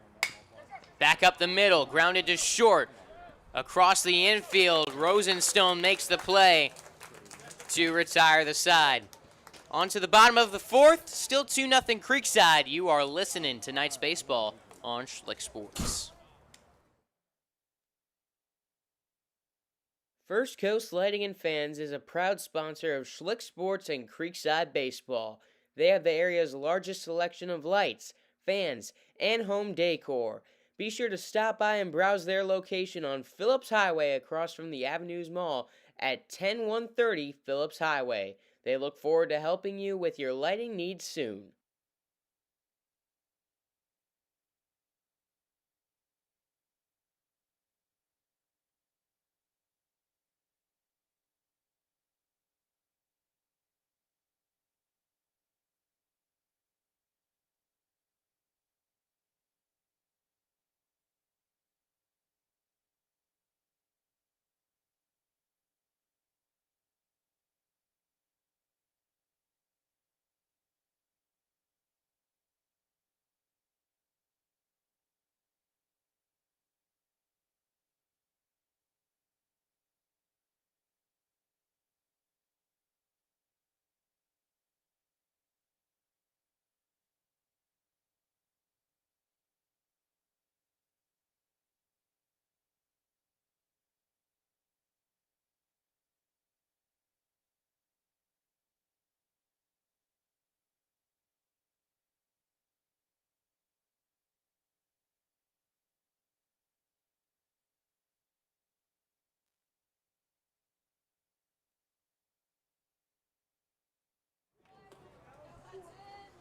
Back up the middle, grounded to short. Across the infield, Rosenstone makes the play to retire the side. On to the bottom of the 4th, still 2-0 Creekside. You are listening to Knights Baseball on Schlick Sports. First Coast Lighting and Fans is a proud sponsor of Schlick Sports and Creekside Baseball. They have the area's largest selection of lights, fans, and home decor. Be sure to stop by and browse their location on Phillips Highway across from the Avenues Mall at 10130 Phillips Highway. They look forward to helping you with your lighting needs soon.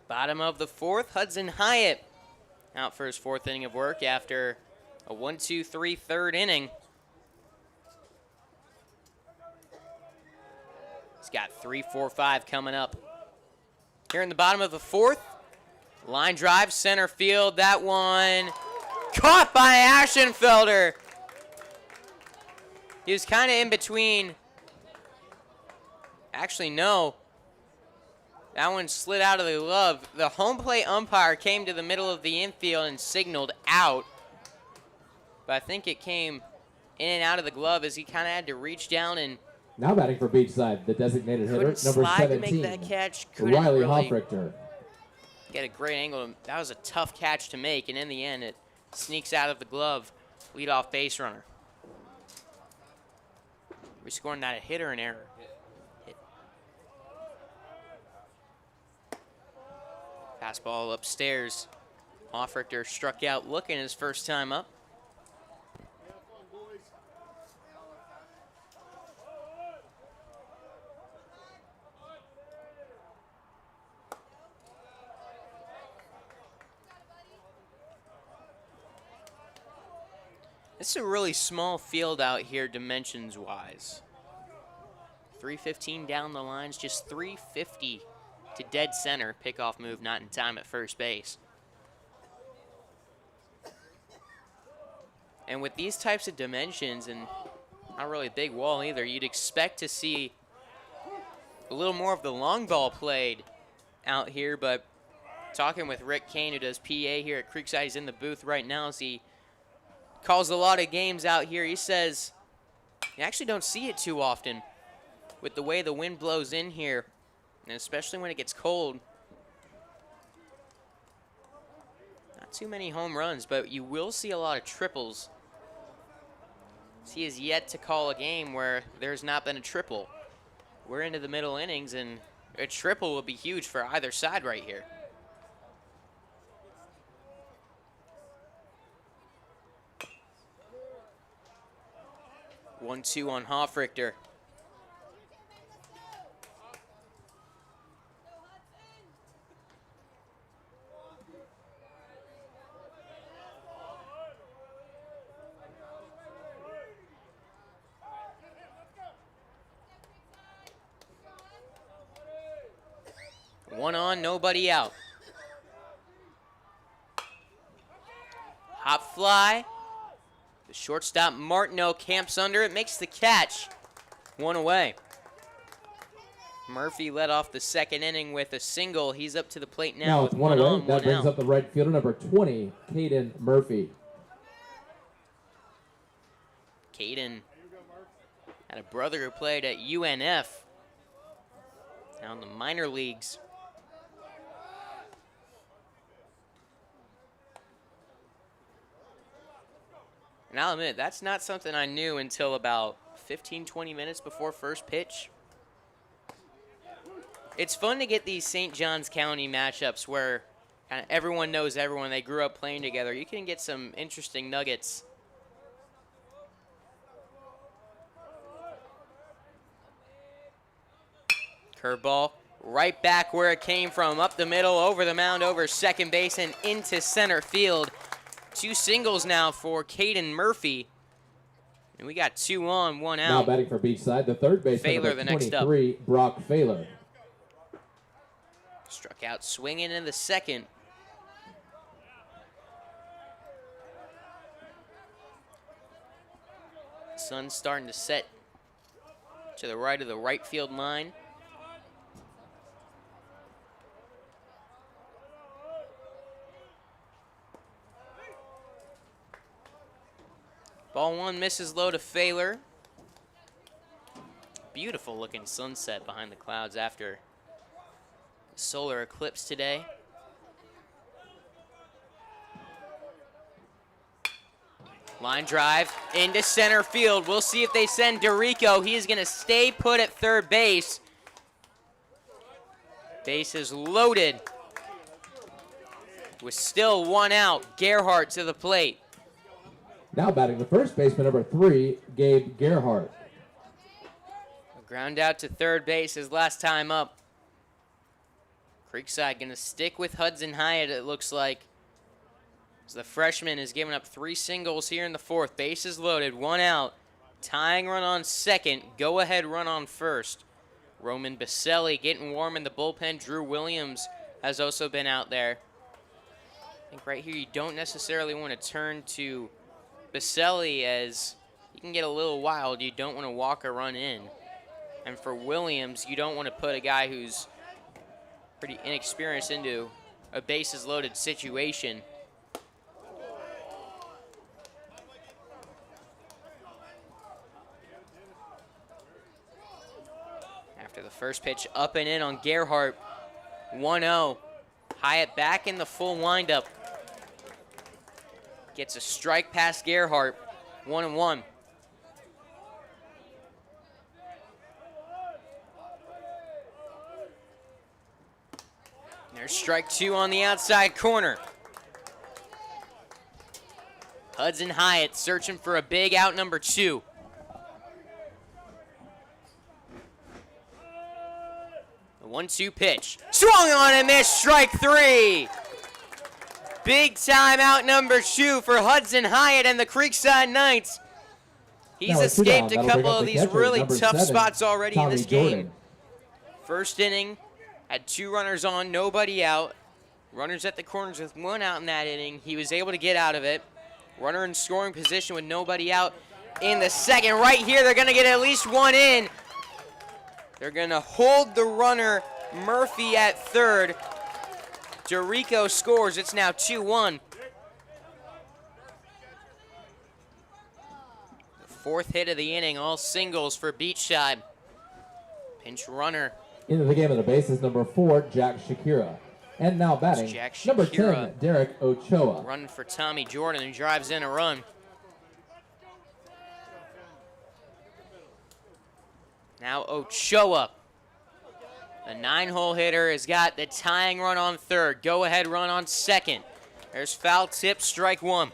Bottom of the 4th, Hudson Hyatt out for his 4th inning of work after a 1-2-3 third inning. He's got 3, 4, 5 coming up. Here in the bottom of the 4th, line drive, center field. That one caught by Aschenfelder. He was kind of in between. Actually, no. That one slid out of the glove. The home plate umpire came to the middle of the infield and signaled out. But I think it came in and out of the glove as he kind of had to reach down and now batting for Beachside, the designated hitter, number slide 17, to make that catch. Couldn't Riley really Hoffrichter. Get a great angle. That was a tough catch to make, and in the end, it sneaks out of the glove. Leadoff base runner. We scoring that a hit or an error? Hit. Fastball upstairs. Hoffrichter struck out looking his first time up. It's a really small field out here dimensions-wise. 315 down the lines, just 350 to dead center. Pickoff move not in time at first base. And with these types of dimensions and not really a big wall either, you'd expect to see a little more of the long ball played out here, but talking with Rick Kane, who does PA here at Creekside, he's in the booth right now as he calls a lot of games out here. He says you actually don't see it too often with the way the wind blows in here, and especially when it gets cold. Not too many home runs, but you will see a lot of triples. He has yet to call a game where there's not been a triple. We're into the middle innings, and a triple will be huge for either side right here. One-two on Hoffrichter. One on, nobody out. Hop fly. The shortstop Martineau camps under it, makes the catch. One away. Murphy led off the second inning with a single. He's up to the plate now with one away. on, that one brings out. up the right fielder, number 20, Caden Murphy. Caden had a brother who played at UNF, now in the minor leagues. And I'll admit, that's not something I knew until about 15, 20 minutes before first pitch. It's fun to get these St. Johns County matchups where kind of everyone knows everyone. They grew up playing together. You can get some interesting nuggets. Curveball right back where it came from, up the middle, over the mound, over second base, and into center field. Two singles now for Caden Murphy. And we got two on, one out. Now batting for Beachside, the third baseman, Failer, number the next up. 23, Brock Failer. Struck out swinging in the second. Sun's starting to set to the right of the right field line. Ball one misses low to Failer. Beautiful looking sunset behind the clouds after the solar eclipse today. Line drive into center field. We'll see if they send Dorico. He is going to stay put at third base. Base is loaded with still one out. Gerhardt to the plate. Now batting the first baseman, number 3, Gabe Gerhardt. A ground out to third base his last time up. Creekside going to stick with Hudson Hyatt, it looks like. As the freshman is giving up 3 singles here in the fourth. Base is loaded, one out. Tying run on second, go-ahead run on first. Roman Baselli getting warm in the bullpen. Drew Williams has also been out there. I think right here you don't necessarily want to turn to Baselli as he can get a little wild. You don't want to walk a run in. And for Williams, you don't want to put a guy who's pretty inexperienced into a bases loaded situation. After the first pitch up and in on Gerhardt, 1-0. Hyatt back in the full windup. Gets a strike past Gerhardt, 1-1. There's strike 2 on the outside corner. Hudson Hyatt searching for a big out number 2. The 1-2 pitch. Swung on and missed, strike 3. Big time out number 2 for Hudson Hyatt and the Creekside Knights. He's escaped a couple of these really tough spots already in this game. First inning, had 2 runners on, nobody out. Runners at the corners with 1 out in that inning. He was able to get out of it. Runner in scoring position with nobody out in the second. Right here, they're going to get at least 1 in. They're going to hold the runner, Murphy, at third. Dorico scores. It's now 2-1. The 4th hit of the inning, all singles for Beachside. Pinch runner. Into the game of the bases, number 4, Jack Shakira. And now batting, Jack number Shakira 10, Derek Ochoa. running for Tommy Jordan, who drives in a run. Now Ochoa, the 9-hole hitter, has got the tying run on third. Go-ahead run on second. There's foul tip, strike one.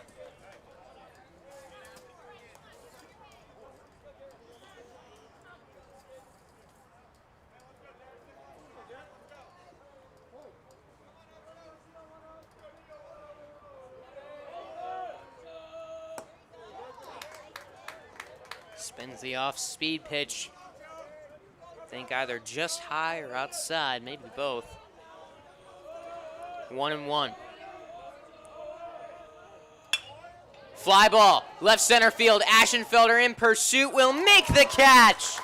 Spins the off-speed pitch. I think either just high or outside, maybe both. 1-1. Fly ball, left center field. Ashenfelder in pursuit will make the catch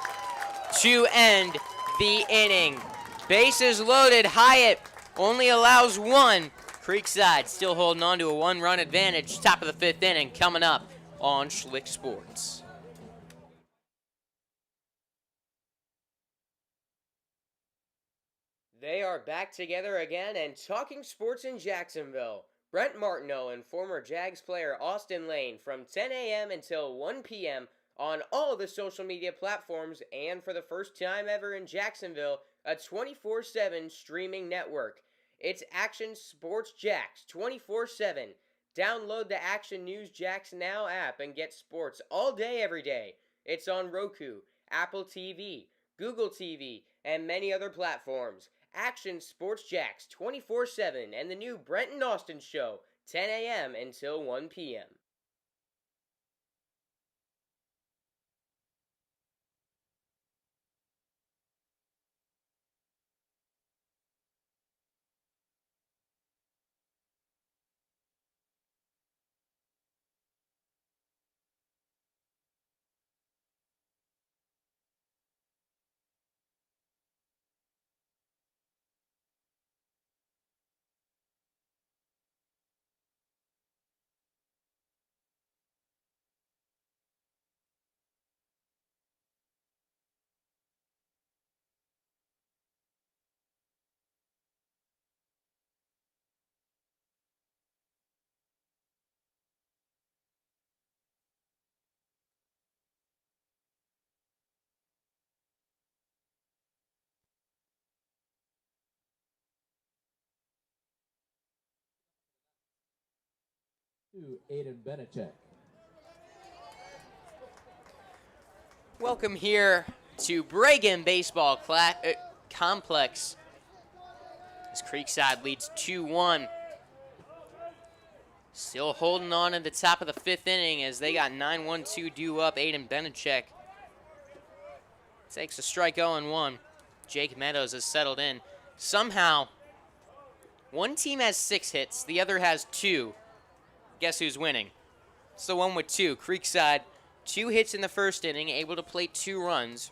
to end the inning. Bases loaded. Hyatt only allows one. Creekside still holding on to a 1-run advantage. Top of the 5th inning coming up on Schlick Sports. They are back together again and talking sports in Jacksonville. Brent Martineau and former Jags player Austin Lane from 10 a.m. until 1 p.m. on all the social media platforms, and for the first time ever in Jacksonville, a 24/7 streaming network. It's Action Sports Jax 24/7. Download the Action News Jax Now app and get sports all day, every day. It's on Roku, Apple TV, Google TV, and many other platforms. Action Sports Jax 24/7 and the new Brent and Austin Show, 10 a.m. until 1 p.m. To Aiden Benachek. Welcome here to Bregan Baseball Complex as Creekside leads 2-1. Still holding on at the top of the 5th inning as they got 9-1-2 due up. Aiden Benachek takes a strike 0-1. Jake Meadows has settled in. Somehow, one team has 6 hits, the other has 2. Guess who's winning? It's the one with 2. Creekside, 2 hits in the first inning, able to plate 2 runs.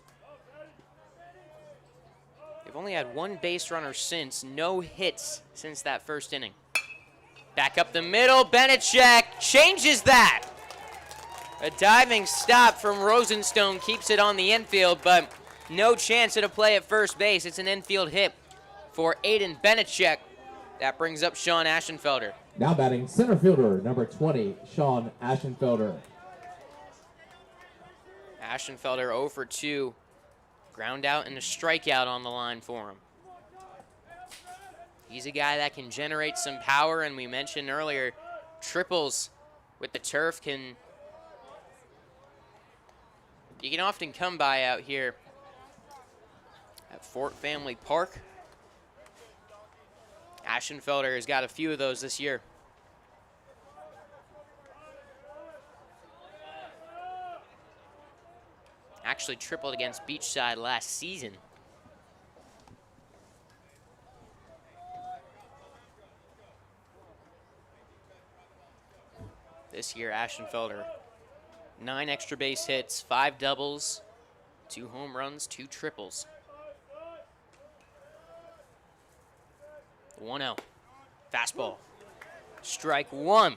They've only had 1 base runner since, no hits since that first inning. Back up the middle, Benachek changes that. A diving stop from Rosenstone keeps it on the infield, but no chance at a play at first base. It's an infield hit for Aiden Benachek. That brings up Sean Ashenfelder. Now batting center fielder, number 20, Sean Ashenfelder. Ashenfelder 0 for 2. Ground out and a strikeout on the line for him. He's a guy that can generate some power, and we mentioned earlier, triples with the turf you can often come by out here at Fort Family Park. Ashenfelder has got a few of those this year. Actually tripled against Beachside last season. This year, Ashenfelder, 9 extra base hits, 5 doubles, 2 home runs, 2 triples. 1-0. Fastball. Strike 1.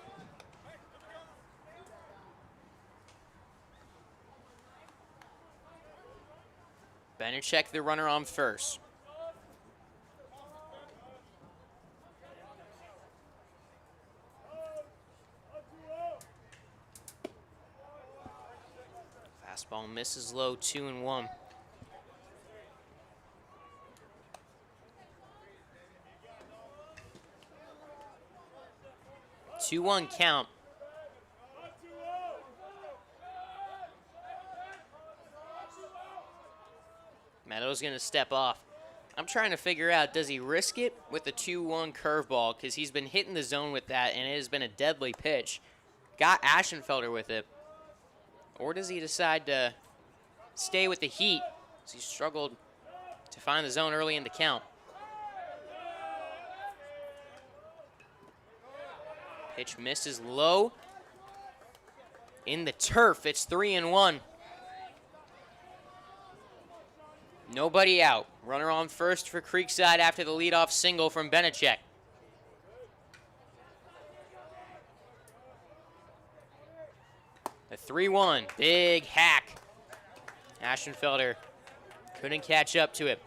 Benachek, the runner on first. misses low, 2-1. 2-1 count. Meadows gonna step off. I'm trying to figure out, does he risk it with the 2-1 curveball? Because he's been hitting the zone with that, and it has been a deadly pitch. Got Ashenfelder with it. Or does he decide to stay with the heat? Because he struggled to find the zone early in the count. Pitch misses low. In the turf, it's 3-1. Nobody out. Runner on first for Creekside after the leadoff single from Benechek. The 3-1, big hack. Ashenfelder couldn't catch up to it.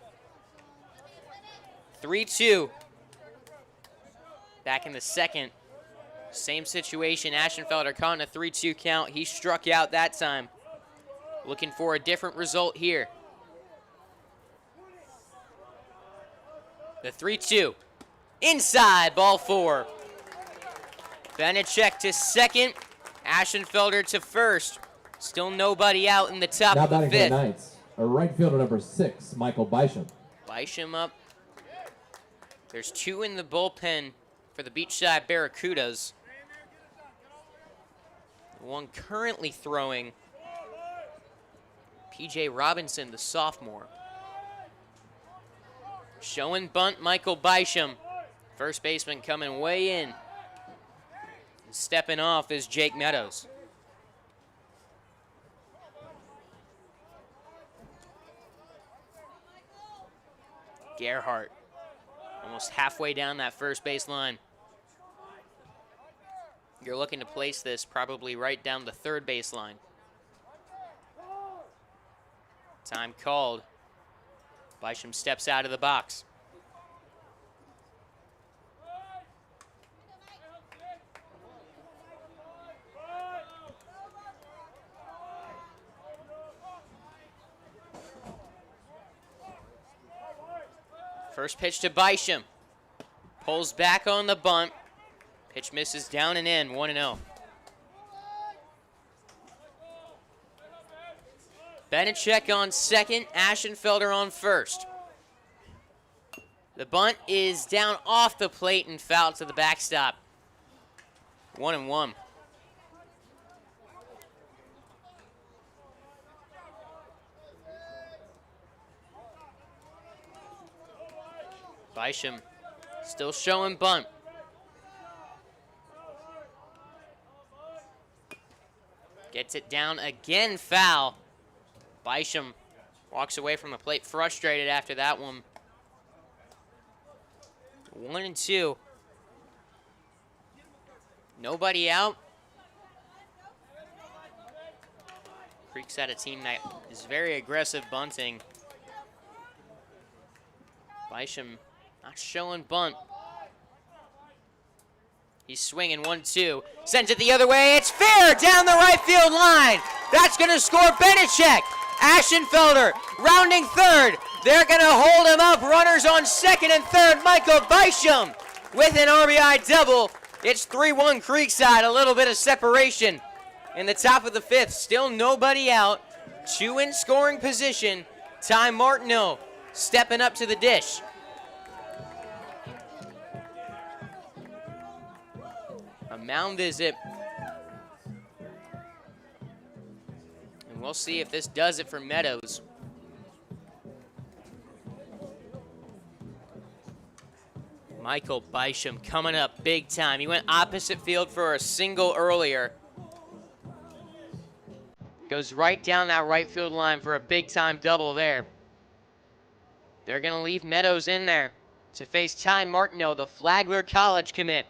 3-2. Back in the second. Same situation. Ashenfelder caught in a 3-2 count. He struck out that time. Looking for a different result here. The 3-2. Inside, ball 4. Benechek to second. Ashenfelder to first. Still nobody out in the top now of the batting for fifth. the Knights, a right fielder number 6, Michael Bysham. Bysham up. There's 2 in the bullpen for the Beachside Barracudas. The one currently throwing, P.J. Robinson, the sophomore. Showing bunt, Michael Bysham. First baseman coming way in. And stepping off is Jake Meadows. Gerhardt, almost halfway down that first base line. You're looking to place this probably right down the third base line. Time called. Bysham steps out of the box. First pitch to Bysham. Pulls back on the bunt. Pitch misses down and in, 1-0. Benechek on second, Ashenfelder on first. The bunt is down off the plate and foul to the backstop. 1-1. Bysham still showing bunt. Gets it down again, foul. Bysham walks away from the plate frustrated after that one. 1-2. Nobody out. Creekside, a team that is very aggressive bunting. Bysham not showing bunt. He's swinging 1-2. Sends it the other way. It's fair down the right field line. That's going to score Benechek. Ashenfelder rounding third. They're going to hold him up. Runners on second and third. Michael Bysham with an RBI double. It's 3-1 Creekside. A little bit of separation in the top of the fifth. Still nobody out. 2 in scoring position. Ty Martineau stepping up to the dish. A mound visit. And we'll see if this does it for Meadows. Michael Bysham coming up big time. He went opposite field for a single earlier. Goes right down that right field line for a big time double there. They're going to leave Meadows in there to face Ty Martineau, the Flagler College commit.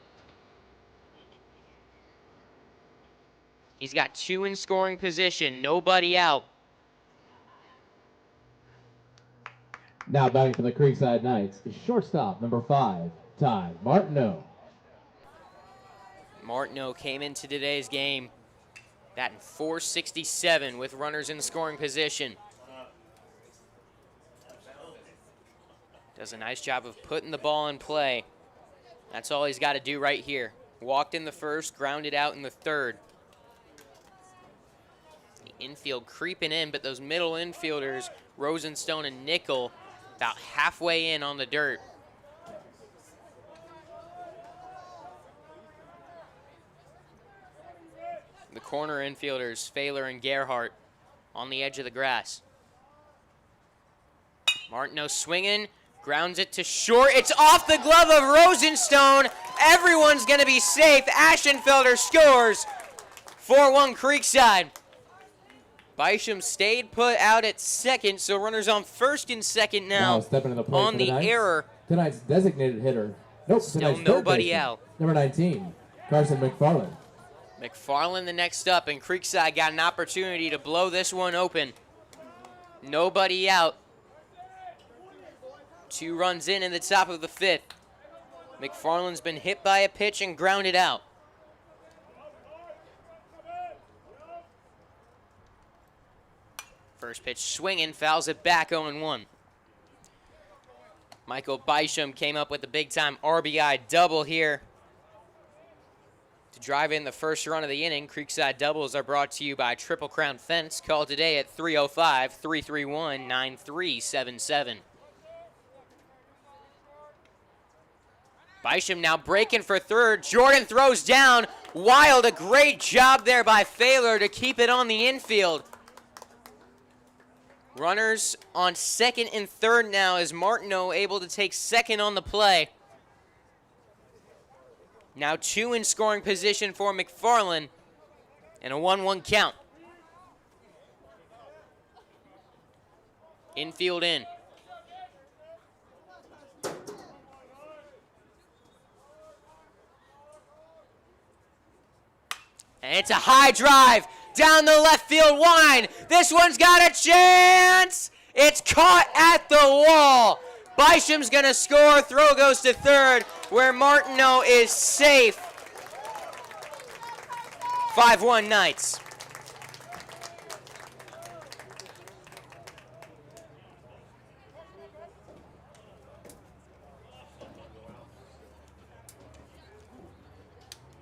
He's got 2 in scoring position, nobody out. Now batting for the Creekside Knights, shortstop number 5, Ty Martineau. Martineau came into today's game Batting .467 with runners in scoring position. Does a nice job of putting the ball in play. That's all he's got to do right here. Walked in the first, grounded out in the third. The infield creeping in, but those middle infielders, Rosenstone and Nickel, about halfway in on the dirt. The corner infielders, Failer and Gerhardt, on the edge of the grass. Martineau swinging, grounds it to short. It's off the glove of Rosenstone. Everyone's going to be safe. Aschenfelder scores. 4-1 Creekside. Bisham stayed put out at second, so runners on first and second now stepping to the plate on the error. Tonight's designated hitter. Nope, Still nobody out. Number 19, Carson McFarland. McFarland the next up, and Creekside got an opportunity to blow this one open. Nobody out. 2 runs in the top of the 5th. McFarland's been hit by a pitch and grounded out. First pitch swinging, fouls it back 0-1. Michael Bisham came up with the big-time RBI double here to drive in the first run of the inning. Creekside doubles are brought to you by Triple Crown Fence. Call today at 305-331-9377. Bisham now breaking for third. Jordan throws down. Wild, a great job there by Failer to keep it on the infield. Runners on second and third now as Martineau able to take second on the play. Now 2 in scoring position for McFarland and a 1-1 count. Infield in. And it's a high drive down the left field line. This one's got a chance. It's caught at the wall. Bisham's going to score. Throw goes to third, where Martineau is safe. 5-1 Knights.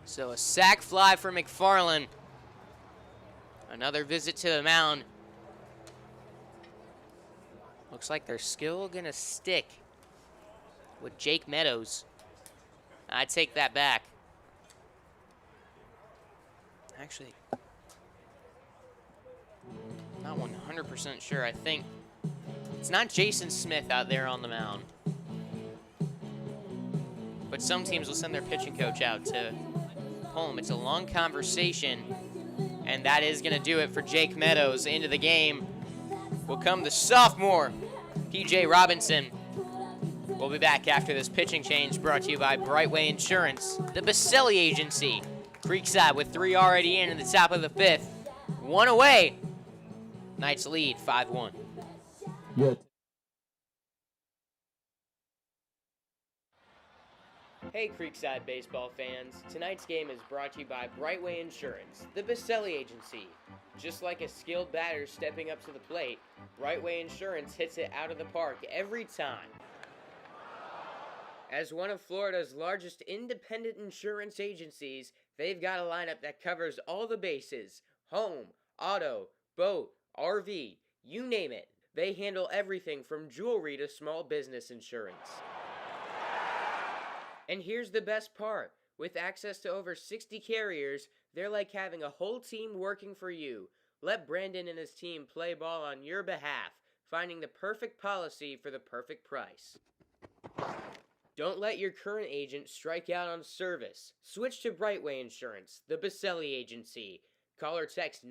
So a sac fly for McFarland. Another visit to the mound. Looks like they're still going to stick with Jake Meadows. I take that back. Actually, not 100% sure. I think it's not Jason Smith out there on the mound. But some teams will send their pitching coach out to pull him. It's a long conversation. And that is going to do it for Jake Meadows. Into the game will come the sophomore, P.J. Robinson. We'll be back after this pitching change brought to you by Brightway Insurance, the Baselli Agency. Creekside with 3 already in the top of the 5th. 1 away. Knights lead 5-1. Yeah. Hey Creekside baseball fans, tonight's game is brought to you by Brightway Insurance, the Baselli Agency. Just like a skilled batter stepping up to the plate, Brightway Insurance hits it out of the park every time. As one of Florida's largest independent insurance agencies, they've got a lineup that covers all the bases: home, auto, boat, RV, you name it. They handle everything from jewelry to small business insurance. And here's the best part. With access to over 60 carriers, they're like having a whole team working for you. Let Brandon and his team play ball on your behalf, finding the perfect policy for the perfect price. Don't let your current agent strike out on service. Switch to Brightway Insurance, the Baselli Agency. Call or text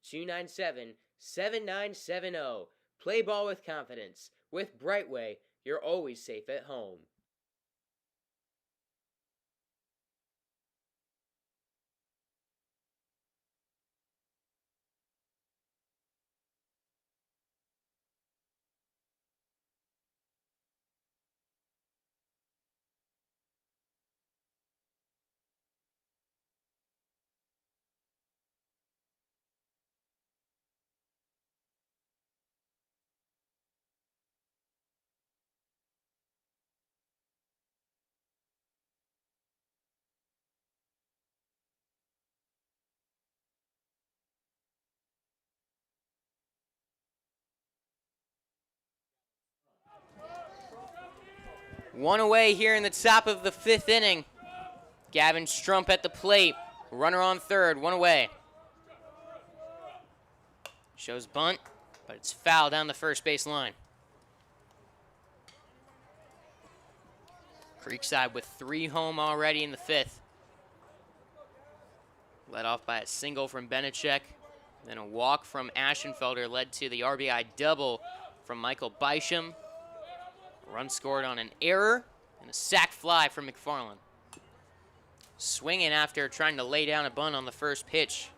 904-297-7970. Play ball with confidence. With Brightway, you're always safe at home. One away here in the top of the 5th inning. Gavin Strump at the plate. Runner on third, one away. Shows bunt, but it's foul down the first base line. Creekside with 3 home already in the 5th. Led off by a single from Beneček. Then a walk from Aschenfelder led to the RBI double from Michael Bysham. A run scored on an error and a sac fly from McFarland. Swinging after trying to lay down a bunt on the first pitch.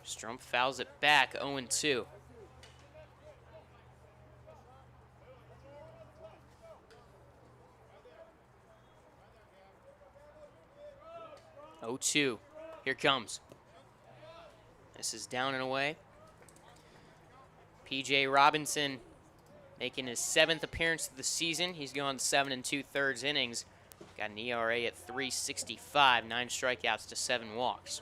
Strump fouls it back, 0-2. Here comes. This is down and away. P.J. Robinson making his 7th appearance of the season. He's gone 7 2/3 innings. Got an ERA at 3.65, 9 strikeouts to 7 walks.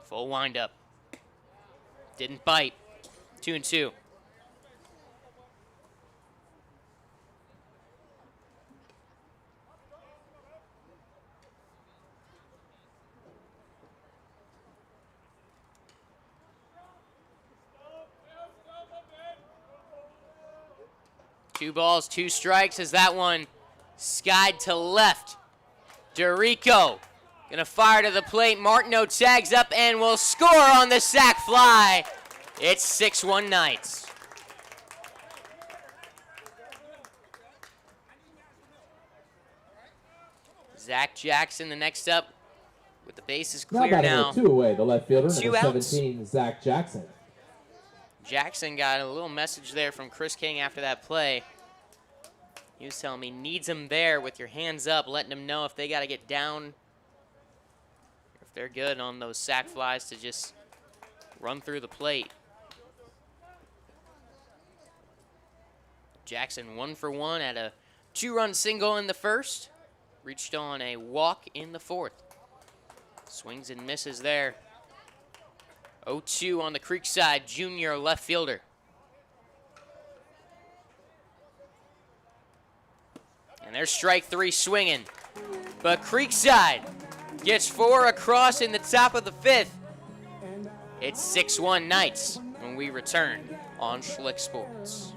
Full windup. Didn't bite. 2-2. Two balls, 2 strikes as that one skied to left. Dorico gonna fire to the plate. Martineau tags up and will score on the sac fly. It's 6-1 Knights. Zach Jackson, the next up, with the bases clear now. 2 away, the left fielder, Two number outs. 17, Zach Jackson. Jackson got a little message there from Chris King after that play. He was telling me needs him there with your hands up, letting them know if they got to get down, if they're good on those sac flies to just run through the plate. Jackson 1 for 1 at a 2-run single in the first. Reached on a walk in the 4th. Swings and misses there. 0-2 on the Creekside junior left fielder. And there's strike 3 swinging. But Creekside gets 4 across in the top of the 5th. It's 6-1 Knights when we return on Schlick Sports.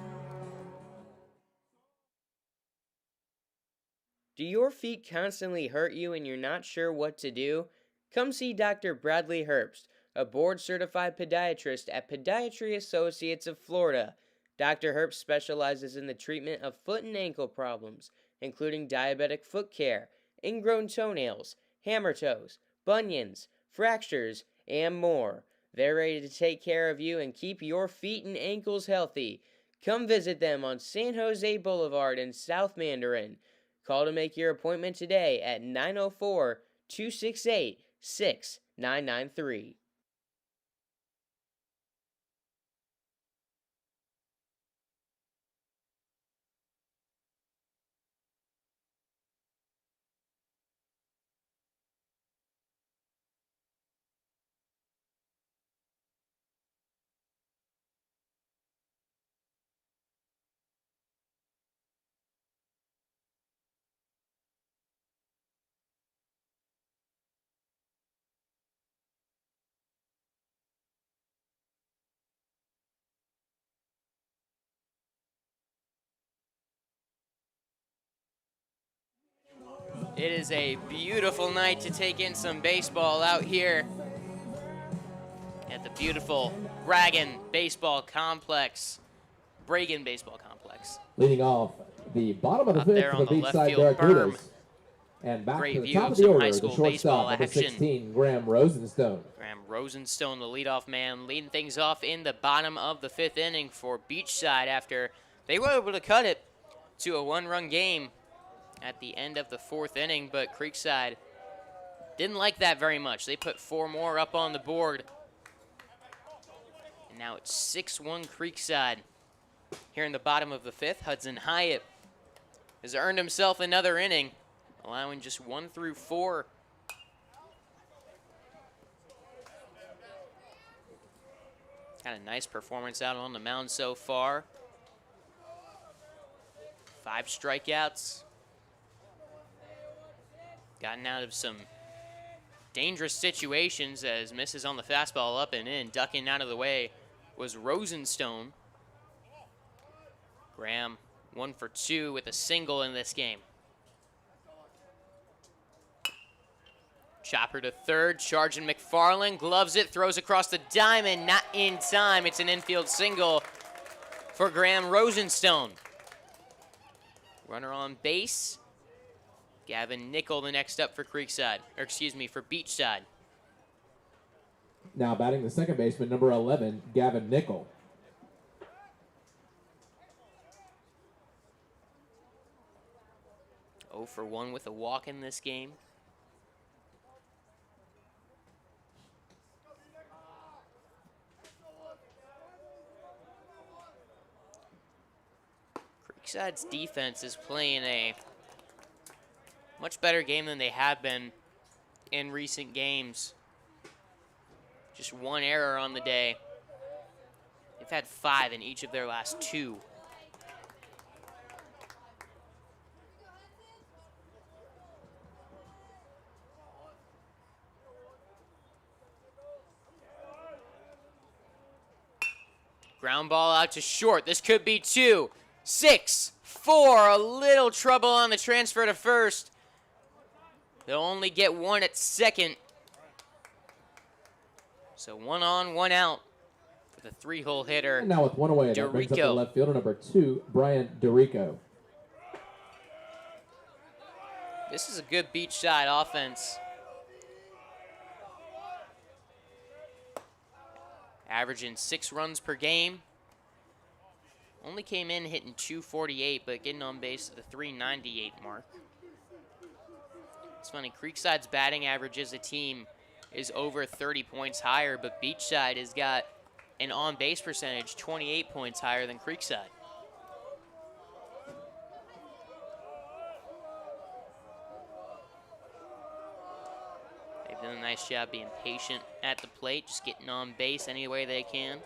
Do your feet constantly hurt you and you're not sure what to do? Come see Dr. Bradley Herbst, a board-certified podiatrist at Podiatry Associates of Florida. Dr. Herbst specializes in the treatment of foot and ankle problems, including diabetic foot care, ingrown toenails, hammer toes, bunions, fractures, and more. They're ready to take care of you and keep your feet and ankles healthy. Come visit them on San Jose Boulevard in South Mandarin. Call to make your appointment today at 904-268-6993. It is a beautiful night to take in some baseball out here at the beautiful Bragan Baseball Complex. Leading off the bottom of the Out 5th there for on the the left Beachside field Barracudas. berm. And back Great to the view top of of the some order, high the school shortstop, baseball number action. 16, Graham Rosenstone. Graham Rosenstone, the leadoff man, leading things off in the bottom of the 5th inning for Beachside after they were able to cut it to a 1-run game at the end of the 4th inning, but Creekside didn't like that very much. They put 4 more up on the board. And now it's 6-1 Creekside. Here in the bottom of the 5th, Hudson Hyatt has earned himself another inning, allowing just 1 through 4. Had a nice performance out on the mound so far. 5 strikeouts. Gotten out of some dangerous situations as misses on the fastball up and in. Ducking out of the way was Rosenstone. Graham 1 for 2 with a single in this game. Chopper to third, charging McFarland, gloves it, throws across the diamond, not in time. It's an infield single for Graham Rosenstone. Runner on base. Gavin Nickel the next up for Creekside, or excuse me, for Beachside. Now batting the second baseman, number 11, Gavin Nickel. Oh for 1 with a walk in this game. Creekside's defense is playing a much better game than they have been in recent games. Just 1 error on the day. They've had 5 in each of their last 2. Ground ball out to short. This could be 2, 6, 4. A little trouble on the transfer to first. They'll only get 1 at second. So 1 on, 1 out for the 3-hole hitter. And now with 1 away, that brings up the left fielder, number 2, Brian DeRico. This is a good Beachside offense. Averaging 6 runs per game. Only came in hitting .248, but getting on base at the .398 mark. It's funny, Creekside's batting average as a team is over 30 points higher, but Beachside has got an on-base percentage 28 points higher than Creekside. They've done a nice job being patient at the plate, just getting on base any way they can.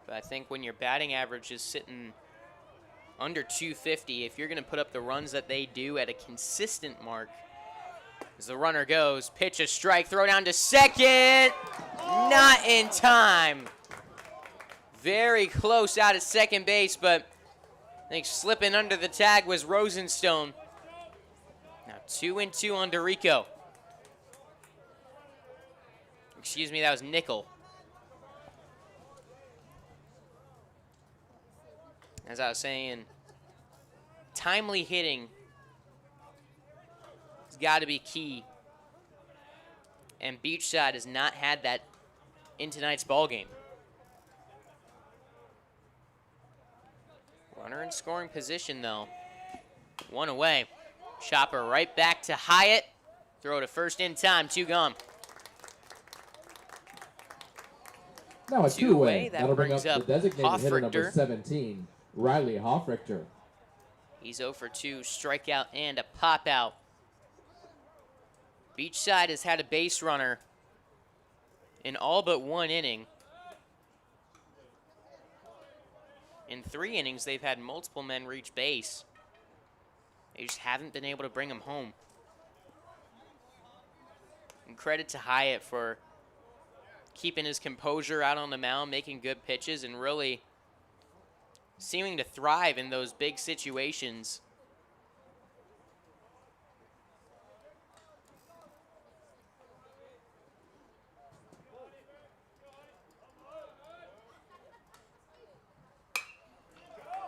But I think when your batting average is sitting under 250, if you're going to put up the runs that they do at a consistent mark, as the runner goes, pitch a strike, throw down to second, not in time. Very close out at second base, but I think slipping under the tag was Rosenstone. Now 2-2 on DeRico. Excuse me, that was Nickel. As I was saying, timely hitting has got to be key. And Beachside has not had that in tonight's ballgame. Runner in scoring position, though. 1 away. Chopper right back to Hyatt. Throw to first in time. 2 gone. Now a 2 away. That'll bring up up the designated hitter, number Hoffrichter. 17, Riley Hoffrichter. He's 0 for 2, strikeout and a pop out. Beachside has had a base runner in all but 1 inning. In 3 innings, they've had multiple men reach base. They just haven't been able to bring them home. And credit to Hyatt for keeping his composure out on the mound, making good pitches, and really seeming to thrive in those big situations.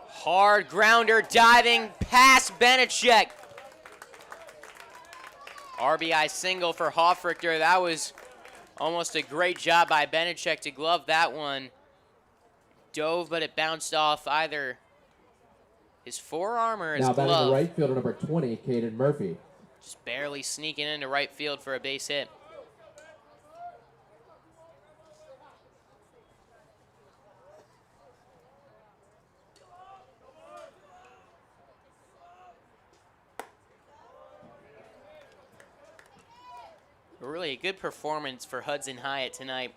Hard grounder diving past Benachek. RBI single for Hoffrichter. That was almost a great job by Benachek to glove that one. Dove, but it bounced off either his forearm or his glove. Now batting the right fielder, number 20, Caden Murphy. Just barely sneaking into right field for a base hit. Really a good performance for Hudson Hyatt tonight.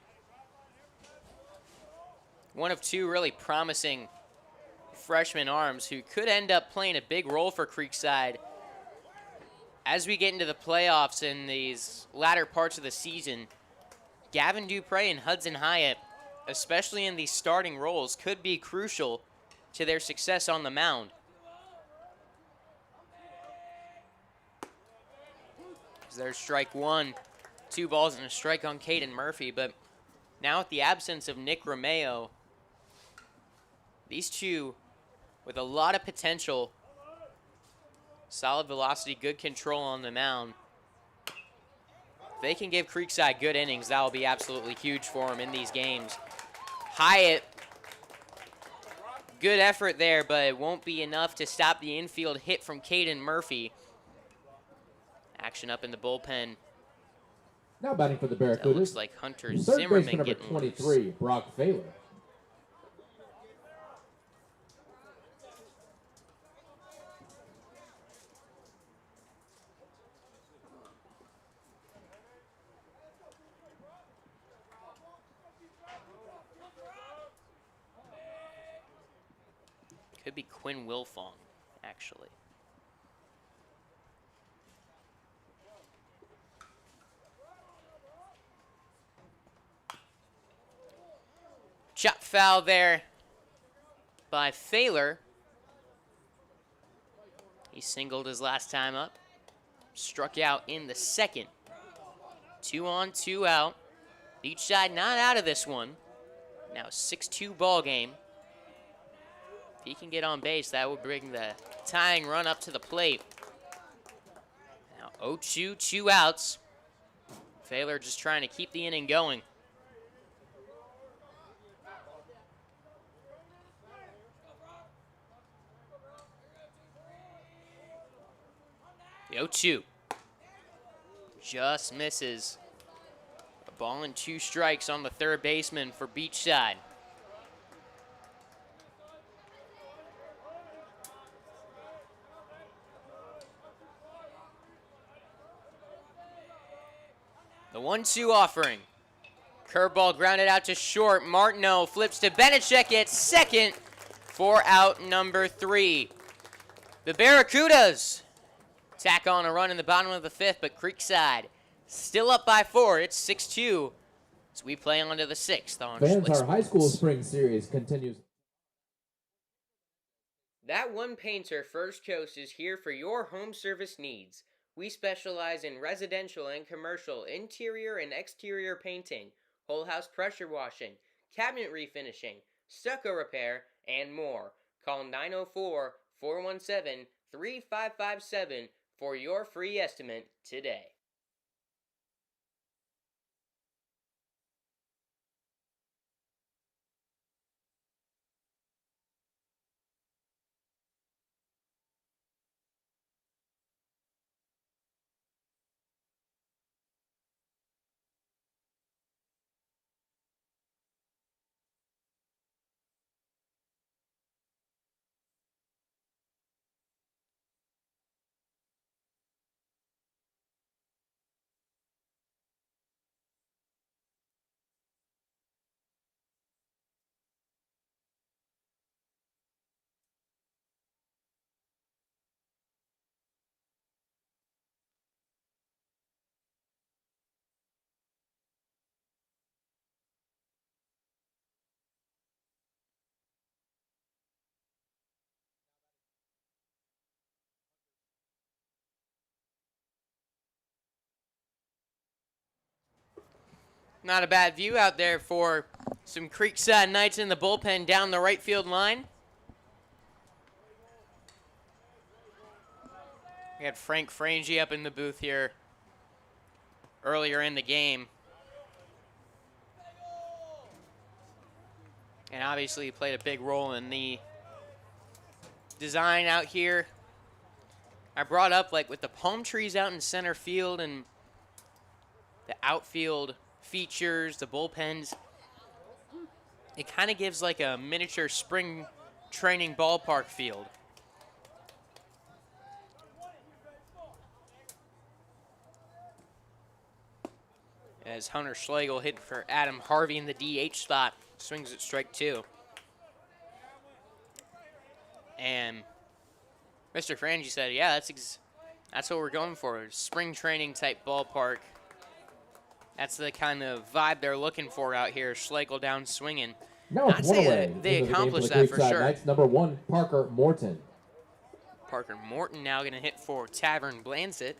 One of two really promising freshman arms who could end up playing a big role for Creekside as we get into the playoffs in these latter parts of the season. Gavin Dupre and Hudson Hyatt, especially in these starting roles, could be crucial to their success on the mound. There's strike one. 2 balls and a strike on Caden Murphy, but now with the absence of Nick Romeo, these two with a lot of potential, solid velocity, good control on the mound. If they can give Creekside good innings, that will be absolutely huge for them in these games. Hyatt, good effort there, but it won't be enough to stop the infield hit from Caden Murphy. Action up in the bullpen. Now batting for the Barracudas. It looks like Hunter Third Zimmerman baseman number getting 23, loose. Brock Thaler. Could be Quinn Wilfong, actually. Chop foul there by Thaler. He singled his last time up. Struck out in the second. 2 on, 2 out. Beachside not out of this one. Now 6-2 ball game. If he can get on base, that would bring the tying run up to the plate. Now 0-2, 2 outs. Thaler just trying to keep the inning going. The 0-2. Just misses. A ball and 2 strikes on the third baseman for Beachside. The 1-2 offering. Curveball grounded out to short. Martineau flips to Benechek at second for out number 3. The Barracudas tack on a run in the bottom of the 5th, but Creekside still up by 4. It's 6-2 as we play on to the 6th on Fans, Schlick our high school Sports. spring series continues. That One Painter First Coast is here for your home service needs. We specialize in residential and commercial interior and exterior painting, whole house pressure washing, cabinet refinishing, stucco repair, and more. Call 904-417-3557 for your free estimate today. Not a bad view out there for some Creekside Knights in the bullpen down the right field line. We had Frank Frangie up in the booth here earlier in the game. And obviously he played a big role in the design out here. I brought up like with the palm trees out in center field and the outfield features, the bullpens, it kind of gives like a miniature spring training ballpark field. as Hunter Schlegel hit for Adam Harvey in the DH spot. Swings at strike 2. And Mr. Frangie said, yeah, that's what we're going for. Spring training type ballpark. That's the kind of vibe they're looking for out here. Schlegel down swinging. Now I'd it's one say away. that they Into the game accomplished for the that for Creekside sure. Knights, number 1, Parker Morton. Parker Morton now going to hit for Tavern Blancet.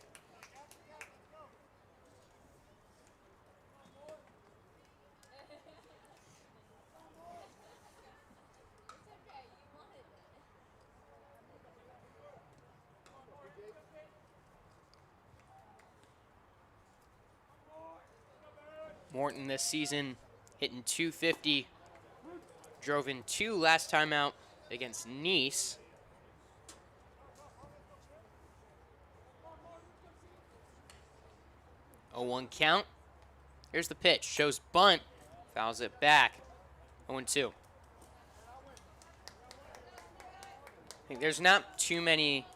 Morton this season hitting .250. Drove in 2 last time out against Nice. A 1 count. Here's the pitch. Shows bunt. Fouls it back. 0-2. I think there's not too many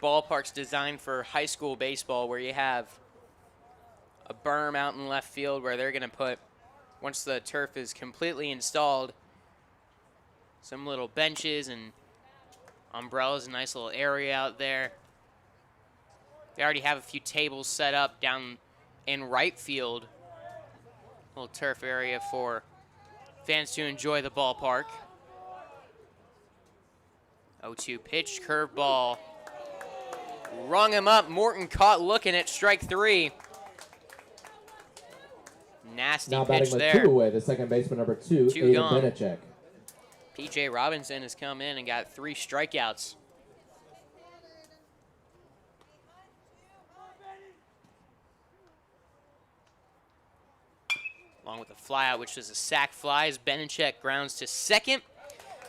ballparks designed for high school baseball where you have a berm out in left field where they're going to put, once the turf is completely installed, some little benches and umbrellas, a nice little area out there. They already have a few tables set up down in right field. Little turf area for fans to enjoy the ballpark. 0-2 pitch, curveball. Rung him up. Morton caught looking at strike 3. Nasty now pitch batting with there. 2 away, the second baseman, number 2, Two Aiden gone. Benachek. P.J. Robinson has come in and got 3 strikeouts. Along with the flyout, which is a sac fly, as Benachek grounds to second.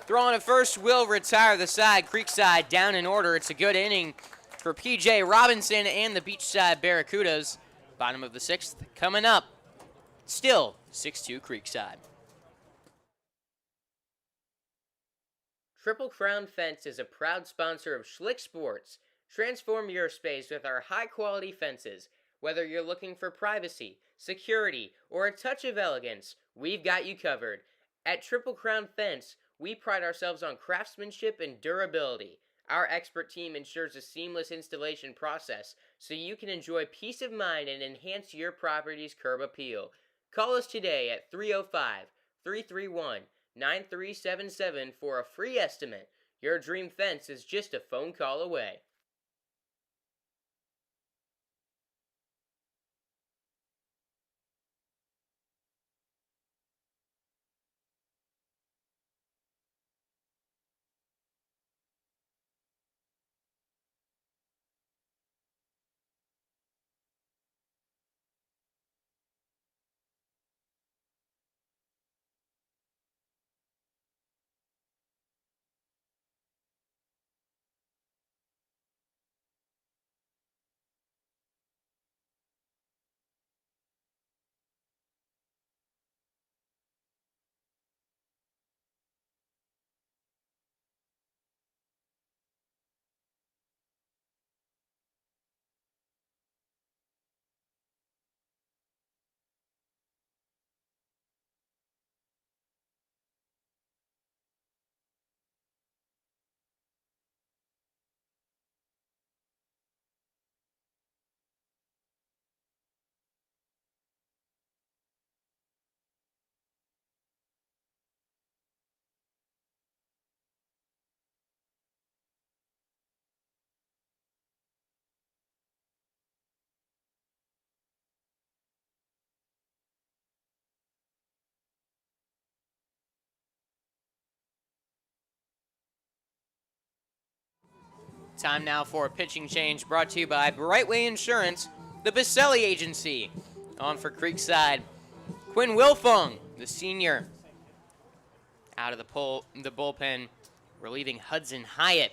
Throwing to first will retire the side. Creekside down in order. It's a good inning for P.J. Robinson and the Beachside Barracudas. Bottom of the 6th coming up. Still 6-2 Creekside. Triple Crown Fence is a proud sponsor of Schlick Sports. Transform your space with our high-quality fences. Whether you're looking for privacy, security, or a touch of elegance, we've got you covered. At Triple Crown Fence, we pride ourselves on craftsmanship and durability. Our expert team ensures a seamless installation process so you can enjoy peace of mind and enhance your property's curb appeal. Call us today at 305-331-9377 for a free estimate. Your dream fence is just a phone call away. Time now for a pitching change brought to you by Brightway Insurance, the Baselli Agency. On for Creekside, Quinn Wilfung, the senior, out of the bullpen, relieving Hudson Hyatt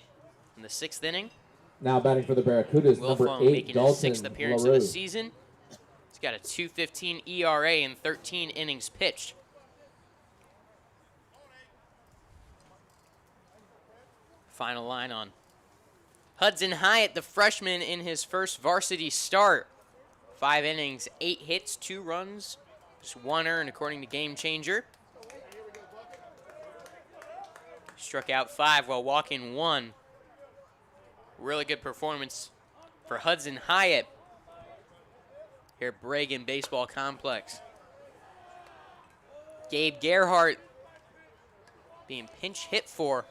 in the 6th inning. Now batting for the Barracudas, number Wilfung 8, making Dalton his 6th appearance LaRue. of the season. He's got a .215 ERA in 13 innings pitched. Final line on Hudson Hyatt, the freshman in his first varsity start. 5 innings, 8 hits, 2 runs, just 1 earned according to Game Changer. Struck out 5 while walking 1. Really good performance for Hudson Hyatt here at Bregan Baseball Complex. Gabe Gerhardt being pinch hit for.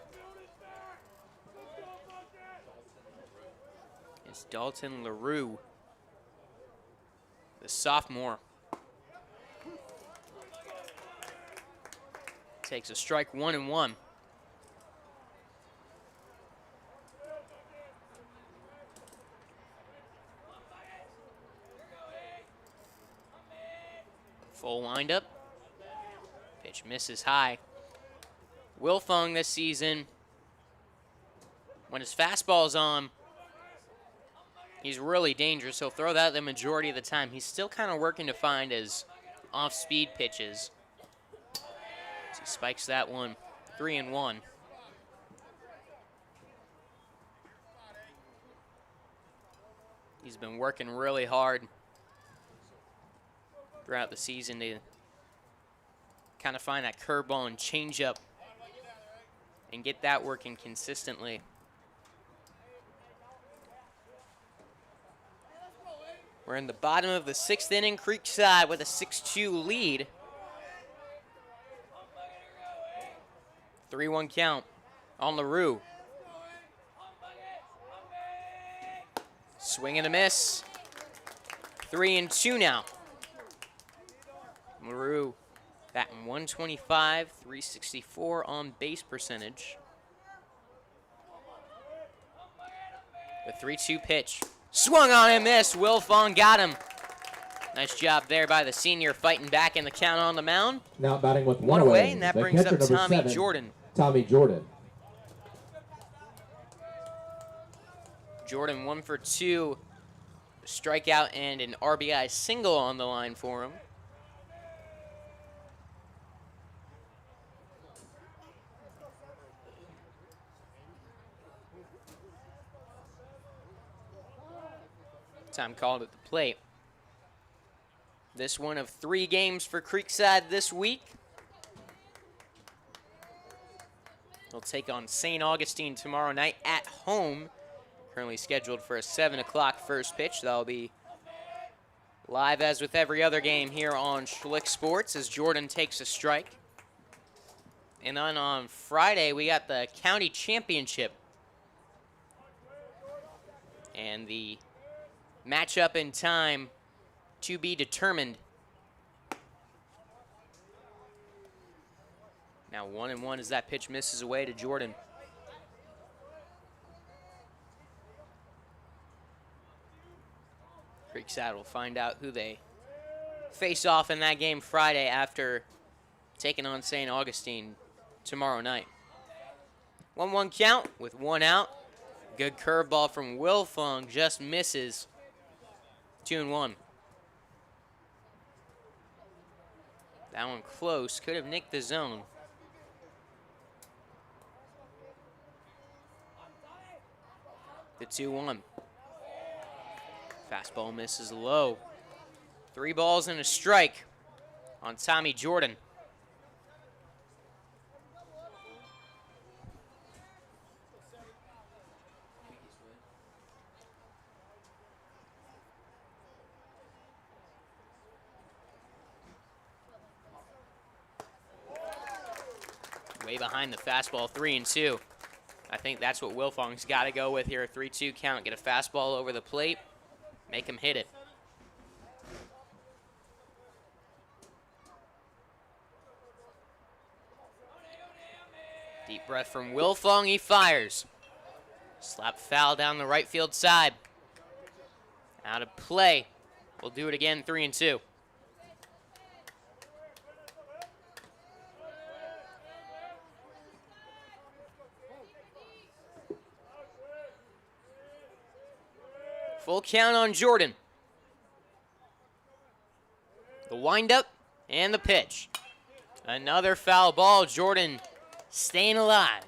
It's Dalton LaRue, the sophomore. Takes a strike, 1-1. Full windup. Pitch misses high. Wilfong this season, when his fastball's on, he's really dangerous. He'll throw that the majority of the time. He's still kind of working to find his off-speed pitches. So he spikes that one, 3-1. He's been working really hard throughout the season to kind of find that curveball and changeup and get that working consistently. We're in the bottom of the 6th inning. Creekside with a 6-2 lead. 3-1 count on LaRue. Swing and a miss. 3-2 now. LaRue batting 125, 364 on base percentage. The 3-2 pitch. Swung on and missed. Wilfong got him. Nice job there by the senior, fighting back in the count on the mound. Now batting with One away, and that brings up Tommy Jordan. Tommy Jordan. Jordan 1 for 2. A strikeout and an RBI single on the line for him. Time called at the plate. This one of 3 games for Creekside this week. They'll take on St. Augustine tomorrow night at home. Currently scheduled for a 7 o'clock first pitch. That'll be live as with every other game here on Schlick Sports as Jordan takes a strike. And then on Friday, we got the county championship. And the matchup in time to be determined. Now 1-1 as that pitch misses away to Jordan. Creekside will find out who they face off in that game Friday after taking on St. Augustine tomorrow night. 1-1 count with 1 out. Good curveball from Wilfong, just misses. 2-1. That one close, could have nicked the zone. The 2-1. Fastball misses low. 3 balls and a strike on Tommy Jordan. Way behind the fastball, 3-2. I think that's what Wilfong's got to go with here. A 3-2 count, get a fastball over the plate, make him hit it. Deep breath from Wilfong, he fires. Slap foul down the right field side. Out of play. We'll do it again, 3-2. Full count on Jordan. The windup and the pitch. Another foul ball. Jordan staying alive.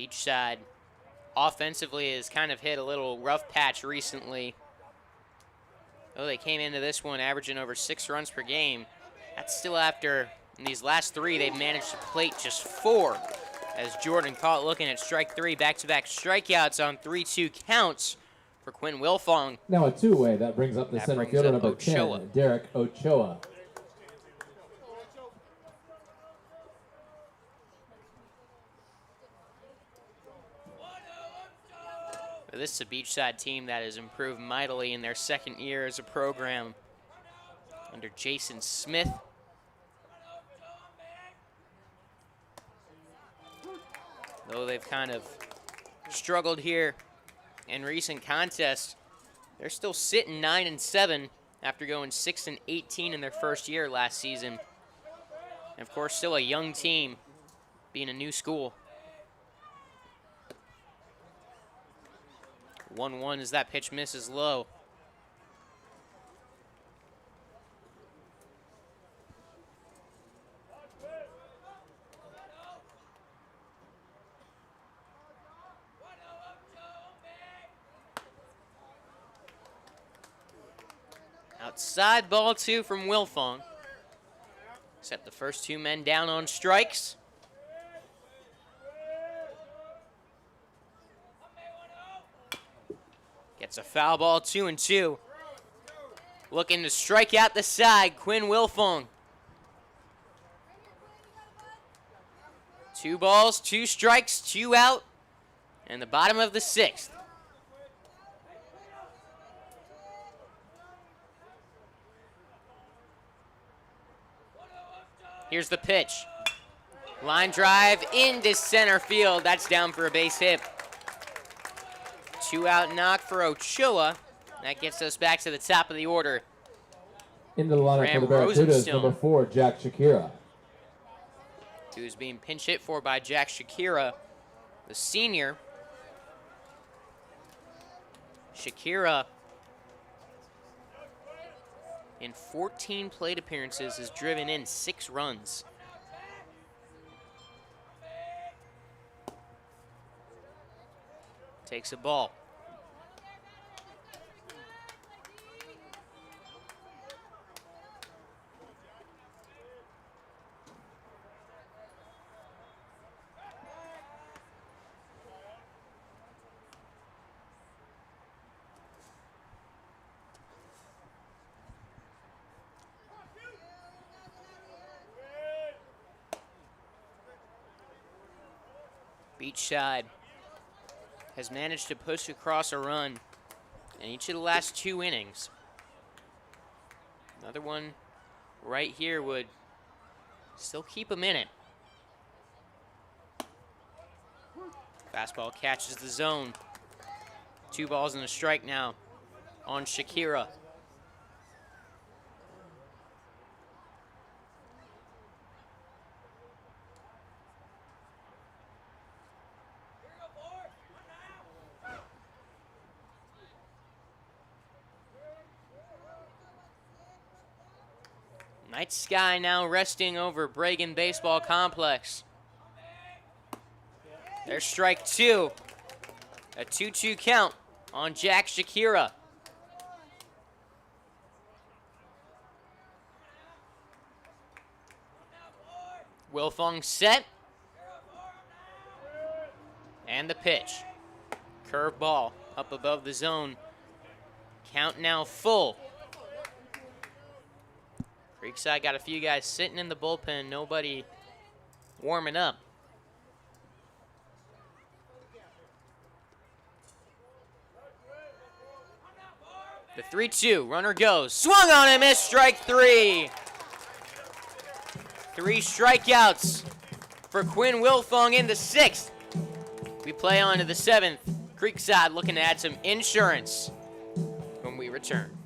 Beachside offensively has kind of hit a little rough patch recently. Oh, they came into this one averaging over 6 runs per game. That's still after, in these last 3, they've managed to plate just 4. As Jordan caught looking at strike 3, back-to-back strikeouts on 3-2 counts for Quinn Wilfong. Now a two-way that brings up the center fielder number Ochoa. 10, Derek Ochoa. This is a Beachside team that has improved mightily in their second year as a program under Jason Smith. Though they've kind of struggled here in recent contests, they're still sitting 9-7 after going 6-18 in their first year last season. And of course, still a young team, being a new school. 1-1 as that pitch misses low. Outside ball 2 from Wilfong. Set the first 2 men down on strikes. Gets a foul ball, 2-2. Looking to strike out the side, Quinn Wilfong. 2 balls, 2 strikes, 2 out, and the bottom of the 6th. Here's the pitch. Line drive into center field. That's down for a base hit. 2-out knock for Ochoa. That gets us back to the top of the order. Into the lineup for the Barracudas, number 4, Jack Shakira. Who's being pinch hit for by Jack Shakira, the senior. Shakira, in 14 plate appearances, has driven in 6 runs. Takes a ball. Beachside has managed to push across a run in each of the last 2 innings. Another one right here would still keep them in it. Fastball catches the zone. 2 balls and a strike now on Shakira. Night sky now resting over Bregan Baseball Complex. There's strike 2. A 2-2 count on Jack Shakira. Wilfong set. And the pitch. Curve ball up above the zone. Count now full. Creekside got a few guys sitting in the bullpen, nobody warming up. The 3-2, runner goes. Swung on and missed, strike 3. 3 strikeouts for Quinn Wilfong in the 6th. We play on to the 7th. Creekside looking to add some insurance when we return.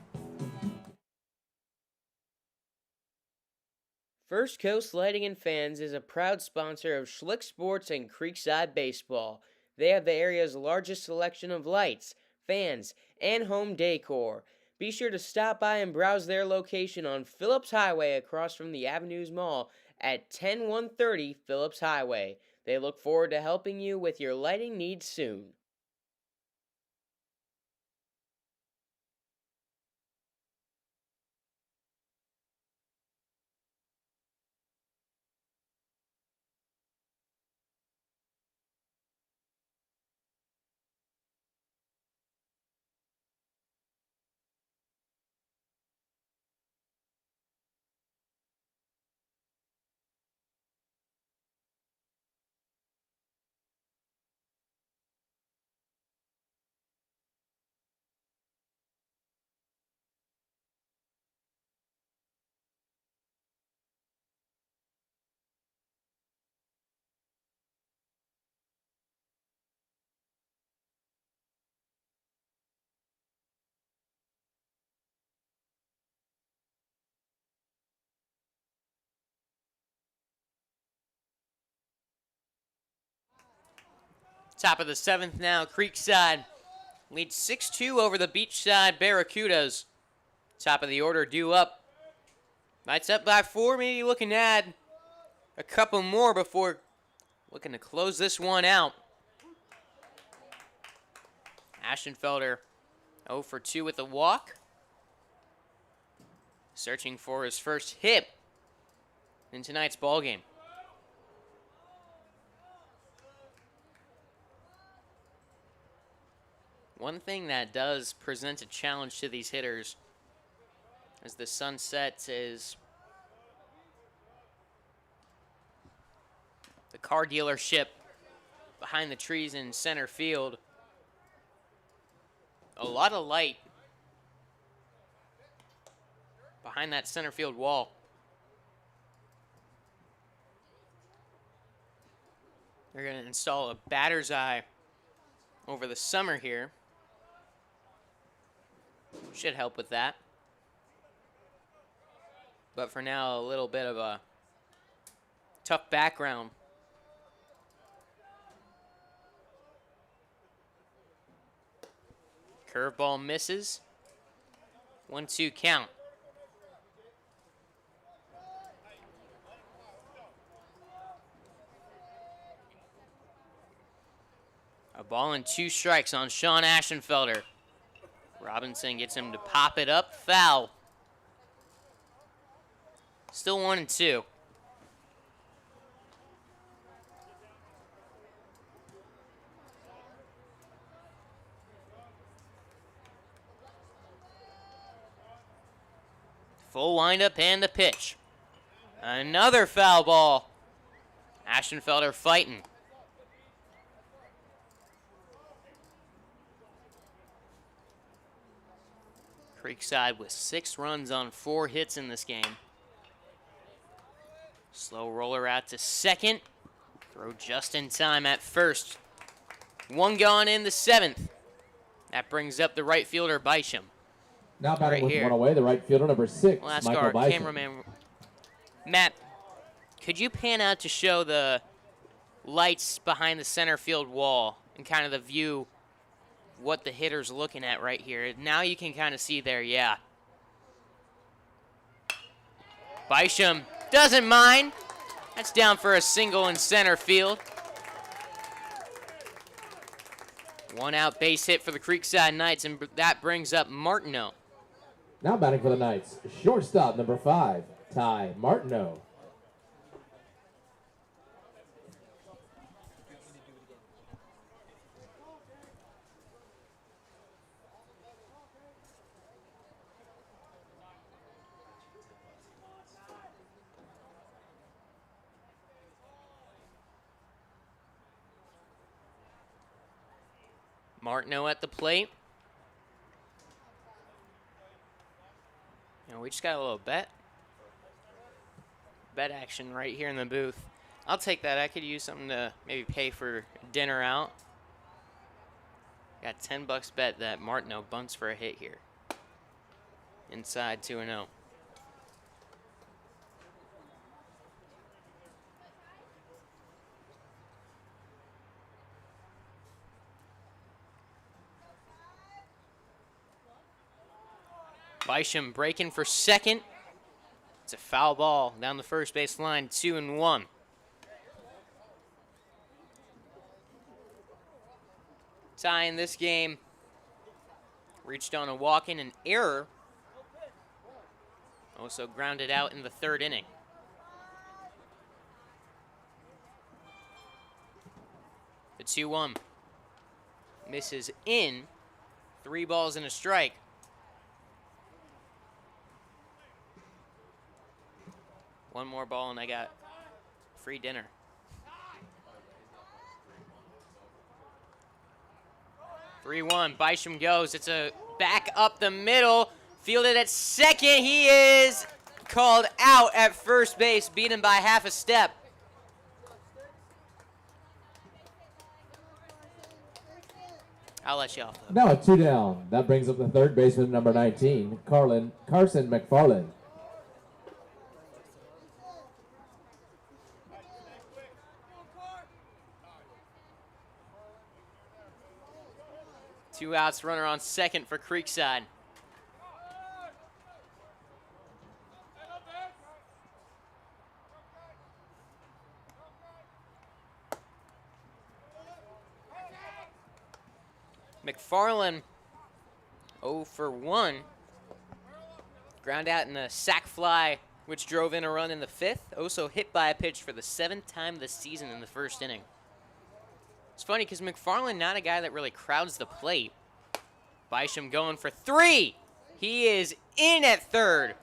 First Coast Lighting and Fans is a proud sponsor of Schlick Sports and Creekside Baseball. They have the area's largest selection of lights, fans, and home decor. Be sure to stop by and browse their location on Phillips Highway across from the Avenues Mall at 10130 Phillips Highway. They look forward to helping you with your lighting needs soon. Top of the 7th now, Creekside leads 6-2 over the Beachside Barracudas. Top of the order due up. Knights up by 4, maybe looking to add a couple more before looking to close this one out. Ashenfelder 0 for 2 with a walk. Searching for his first hit in tonight's ballgame. One thing that does present a challenge to these hitters as the sun sets is the car dealership behind the trees in center field. A lot of light behind that center field wall. They're going to install a batter's eye over the summer here. Should help with that. But for now, a little bit of a tough background. Curveball misses. 1-2 count. A ball and 2 strikes on Sean Ashenfelder. Robinson gets him to pop it up. Foul. Still 1-2. Full windup and the pitch. Another foul ball. Ashenfelder fighting. Creekside with 6 runs on 4 hits in this game. Slow roller out to second. Throw just in time at first. 1 gone in the 7th. That brings up the right fielder, Bisham. Now batting with 1 away, the right fielder, number 6, we'll ask Michael our Bisham. cameraman, Matt, could you pan out to show the lights behind the center field wall and kind of the view, what the hitter's looking at right here? Now you can kind of see there, yeah. Bisham doesn't mind. That's down for a single in center field. 1 out base hit for the Creekside Knights, and that brings up Martineau. Now batting for the Knights, shortstop number 5, Ty Martineau. Martineau at the plate. You know, we just got a little bet action right here in the booth. I'll take that. I could use something to maybe pay for dinner out. Got $10 bet that Martineau bunts for a hit here. Inside 2-0. Bisham breaking for second. It's a foul ball down the first base line, 2-1. tie in this game. Reached on a walk-in and error. Also grounded out in the third inning. The 2-1 misses in. 3 balls and a strike. One more ball and I got free dinner. Bysham goes. It's a back up the middle. Fielded at second. He is called out at first base, beaten by half a step. I'll let you off. Now a 2 down. That brings up the third baseman, number 19, Carson McFarland. Two outs, runner on second for Creekside. McFarland 0 for 1. Ground out in a sac fly, which drove in a run in the 5th. Also hit by a pitch for the 7th time this season in the first inning. It's funny because McFarland not a guy that really crowds the plate. Bysham going for 3. He is in at third.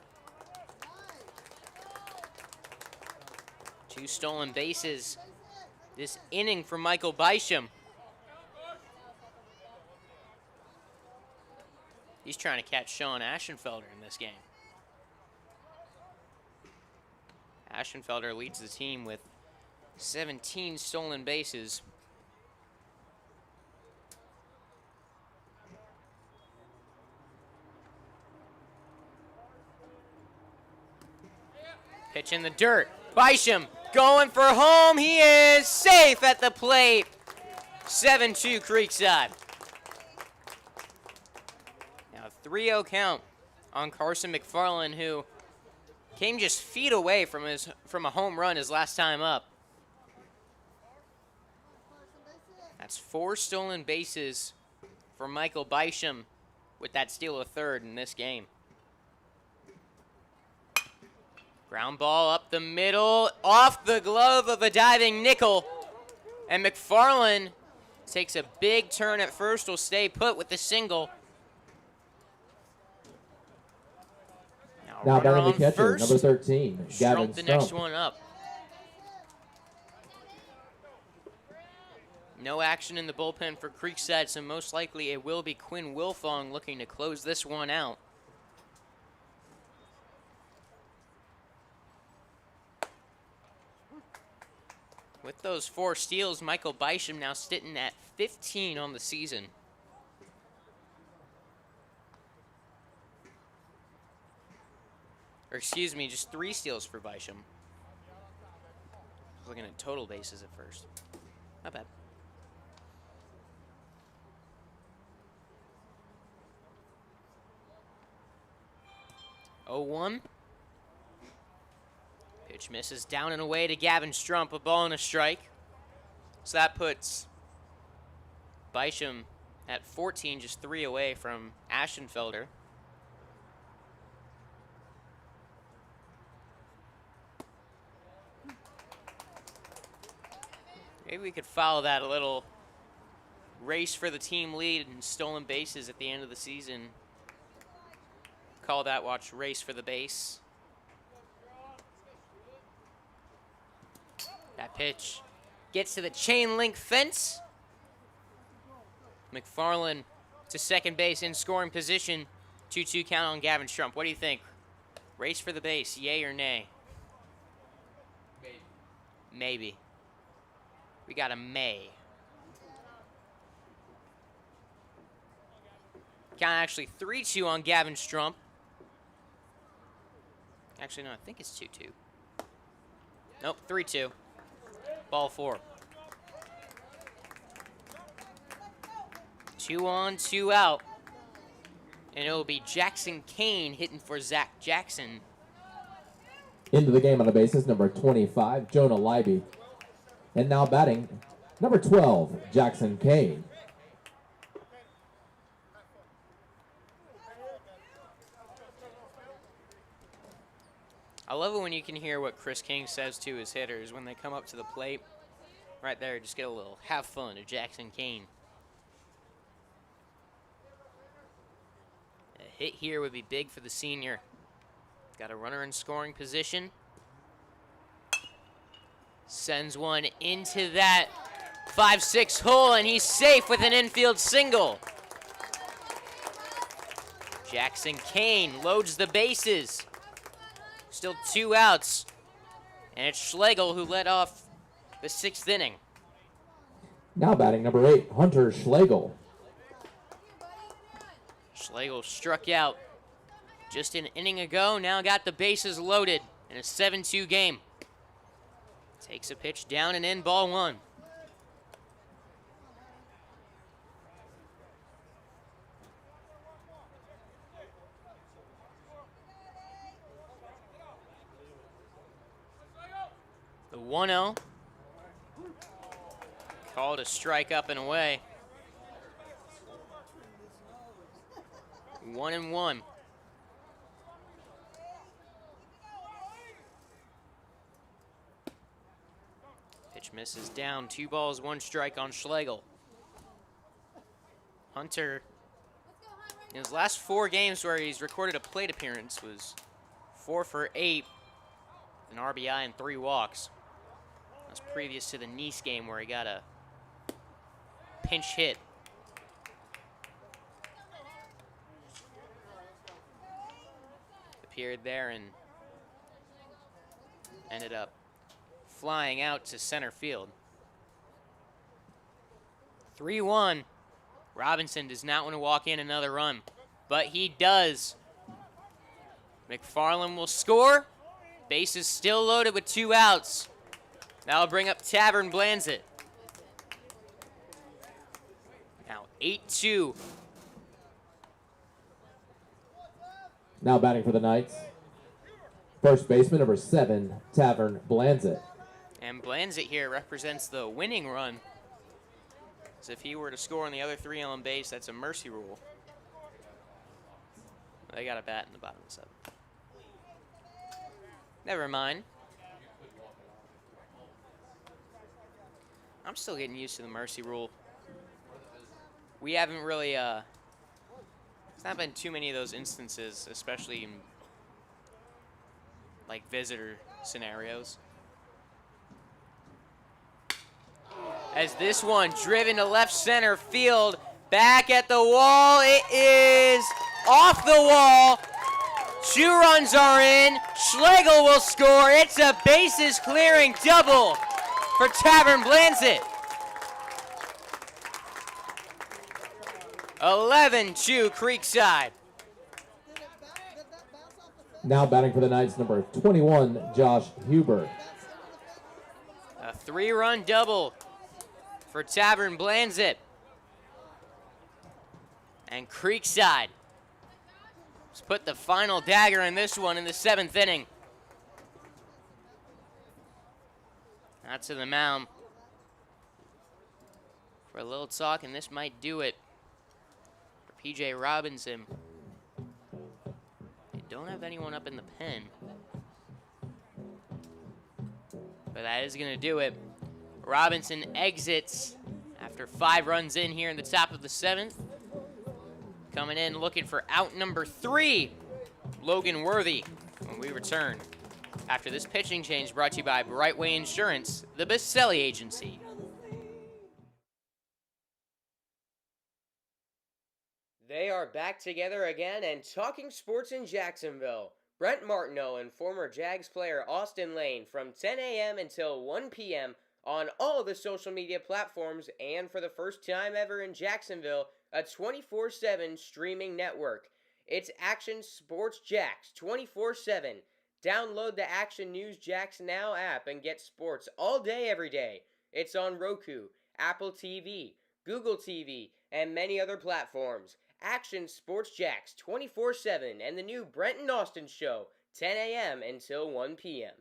2 stolen bases this inning for Michael Bysham. He's trying to catch Sean Aschenfelder in this game. Aschenfelder leads the team with 17 stolen bases. Pitch in the dirt. Bysham going for home. He is safe at the plate. 7-2 Creekside. Now 3-0 count on Carson McFarland, who came just feet away from a home run his last time up. That's 4 stolen bases for Michael Bysham with that steal of third in this game. Ground ball up the middle, off the glove of a diving nickel. And McFarland takes a big turn at first, will stay put with the single. Now batting the catcher, first, number 13, Gavin Strump the next one up. No action in the bullpen for Creekside, so most likely it will be Quinn Wilfong looking to close this one out. With those 4 steals, Michael Bysham now sitting at 15 on the season. Or excuse me, just 3 steals for Bysham. Looking at total bases at first. Not bad. Oh, 1. Pitch misses down and away to Gavin Strump, a ball and a strike. So that puts Bysham at 14, just 3 away from Aschenfelder. Maybe we could follow that a little race for the team lead and stolen bases at the end of the season. Call that watch race for the base. That pitch gets to the chain link fence. McFarland to second base in scoring position. 2-2 count on Gavin Strump. What do you think? Race for the base, yay or nay? Maybe. We got a may. Count actually 3-2 on Gavin Strump. Actually, no, I think it's 2-2. Nope, 3-2. Ball 4. 2 on, 2 out. And it will be Jackson Kane hitting for Zach Jackson. Into the game on the bases, number 25, Jonah Leiby. And now batting, number 12, Jackson Kane. I love it when you can hear what Chris King says to his hitters when they come up to the plate. Right there, just get a little have fun to Jackson Kane. A hit here would be big for the senior. Got a runner in scoring position. Sends one into that 5-6 hole, and he's safe with an infield single. Jackson Kane loads the bases. Still 2 outs. And it's Schlegel who led off the 6th inning. Now batting number 8, Hunter Schlegel. Schlegel struck out just an inning ago. Now got the bases loaded in a 7-2 game. Takes a pitch down and in, ball 1. The 1-0. Called a strike up and away. 1-1. Pitch misses down. 2 balls, 1 strike on Schlegel. Hunter, in his last 4 games where he's recorded a plate appearance, was 4 for 8, an RBI and 3 walks. That was previous to the Nice game where he got a pinch hit. Appeared there and ended up flying out to center field. 3-1. Robinson does not want to walk in another run, but he does. McFarland will score. Base is still loaded with 2 outs. That'll bring up Tavern Blanzett. Now 8-2. Now batting for the Knights, first baseman number 7, Tavern Blanzett. And Blanzett here represents the winning run. As if he were to score on the other 3 on base, that's a mercy rule. They got a bat in the bottom of the 7th. Never mind. I'm still getting used to the mercy rule. We haven't really, there's not been too many of those instances, especially in, like, visitor scenarios. As this one driven to left center field, back at the wall, it is off the wall. 2 runs are in. Schlegel will score. It's a bases clearing double for Tavern Blanzett. 11-2 Creekside. Now batting for the Knights, number 21, Josh Huber. A 3-run double for Tavern Blanzett. And Creekside has put the final dagger in this one in the 7th inning. Out to the mound for a little talk, and this might do it for P.J. Robinson. They don't have anyone up in the pen, but that is going to do it. Robinson exits after 5 runs in here in the top of the 7th. Coming in looking for out number 3, Logan Worthy, when we return. After this pitching change brought to you by Brightway Insurance, the Baselli Agency. They are back together again and talking sports in Jacksonville. Brent Martineau and former Jags player Austin Lane from 10 a.m. until 1 p.m. on all the social media platforms, and for the first time ever in Jacksonville, a 24/7 streaming network. It's Action Sports Jax 24/7. Download the Action News Jax Now app and get sports all day, every day. It's on Roku, Apple TV, Google TV, and many other platforms. Action Sports Jax 24/7 and the new Brent and Austin Show, 10 a.m. until 1 p.m.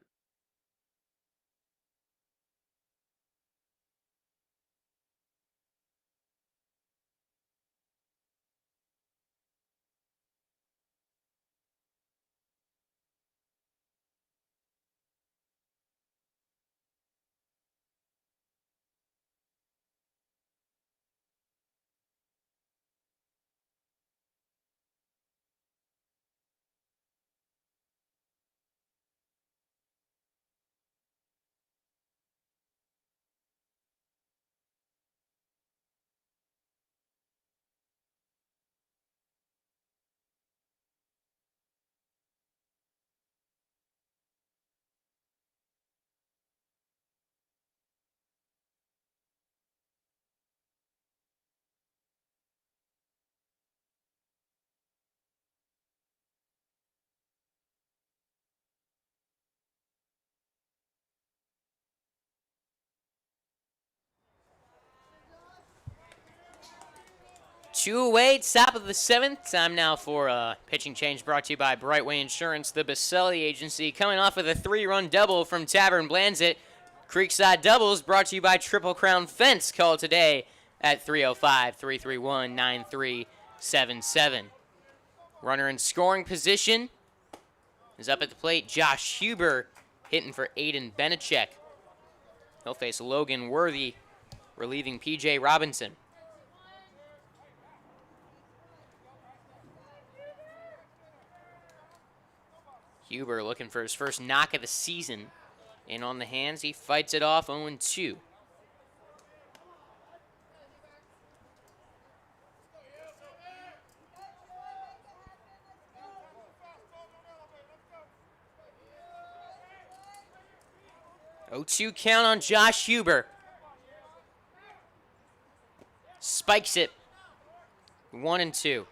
2 away, top of the 7th. Time now for a pitching change brought to you by Brightway Insurance, the Baselli Agency. Coming off with a 3-run double from Tavern Blanzett. Creekside doubles brought to you by Triple Crown Fence. Call today at 305-331-9377. Runner in scoring position is up at the plate. Josh Huber hitting for Aiden Benachek. He'll face Logan Worthy, relieving P.J. Robinson. Huber looking for his first knock of the season. In on the hands, he fights it off 0-2. Oh, 2 count on Josh Huber. Spikes it. 1-2.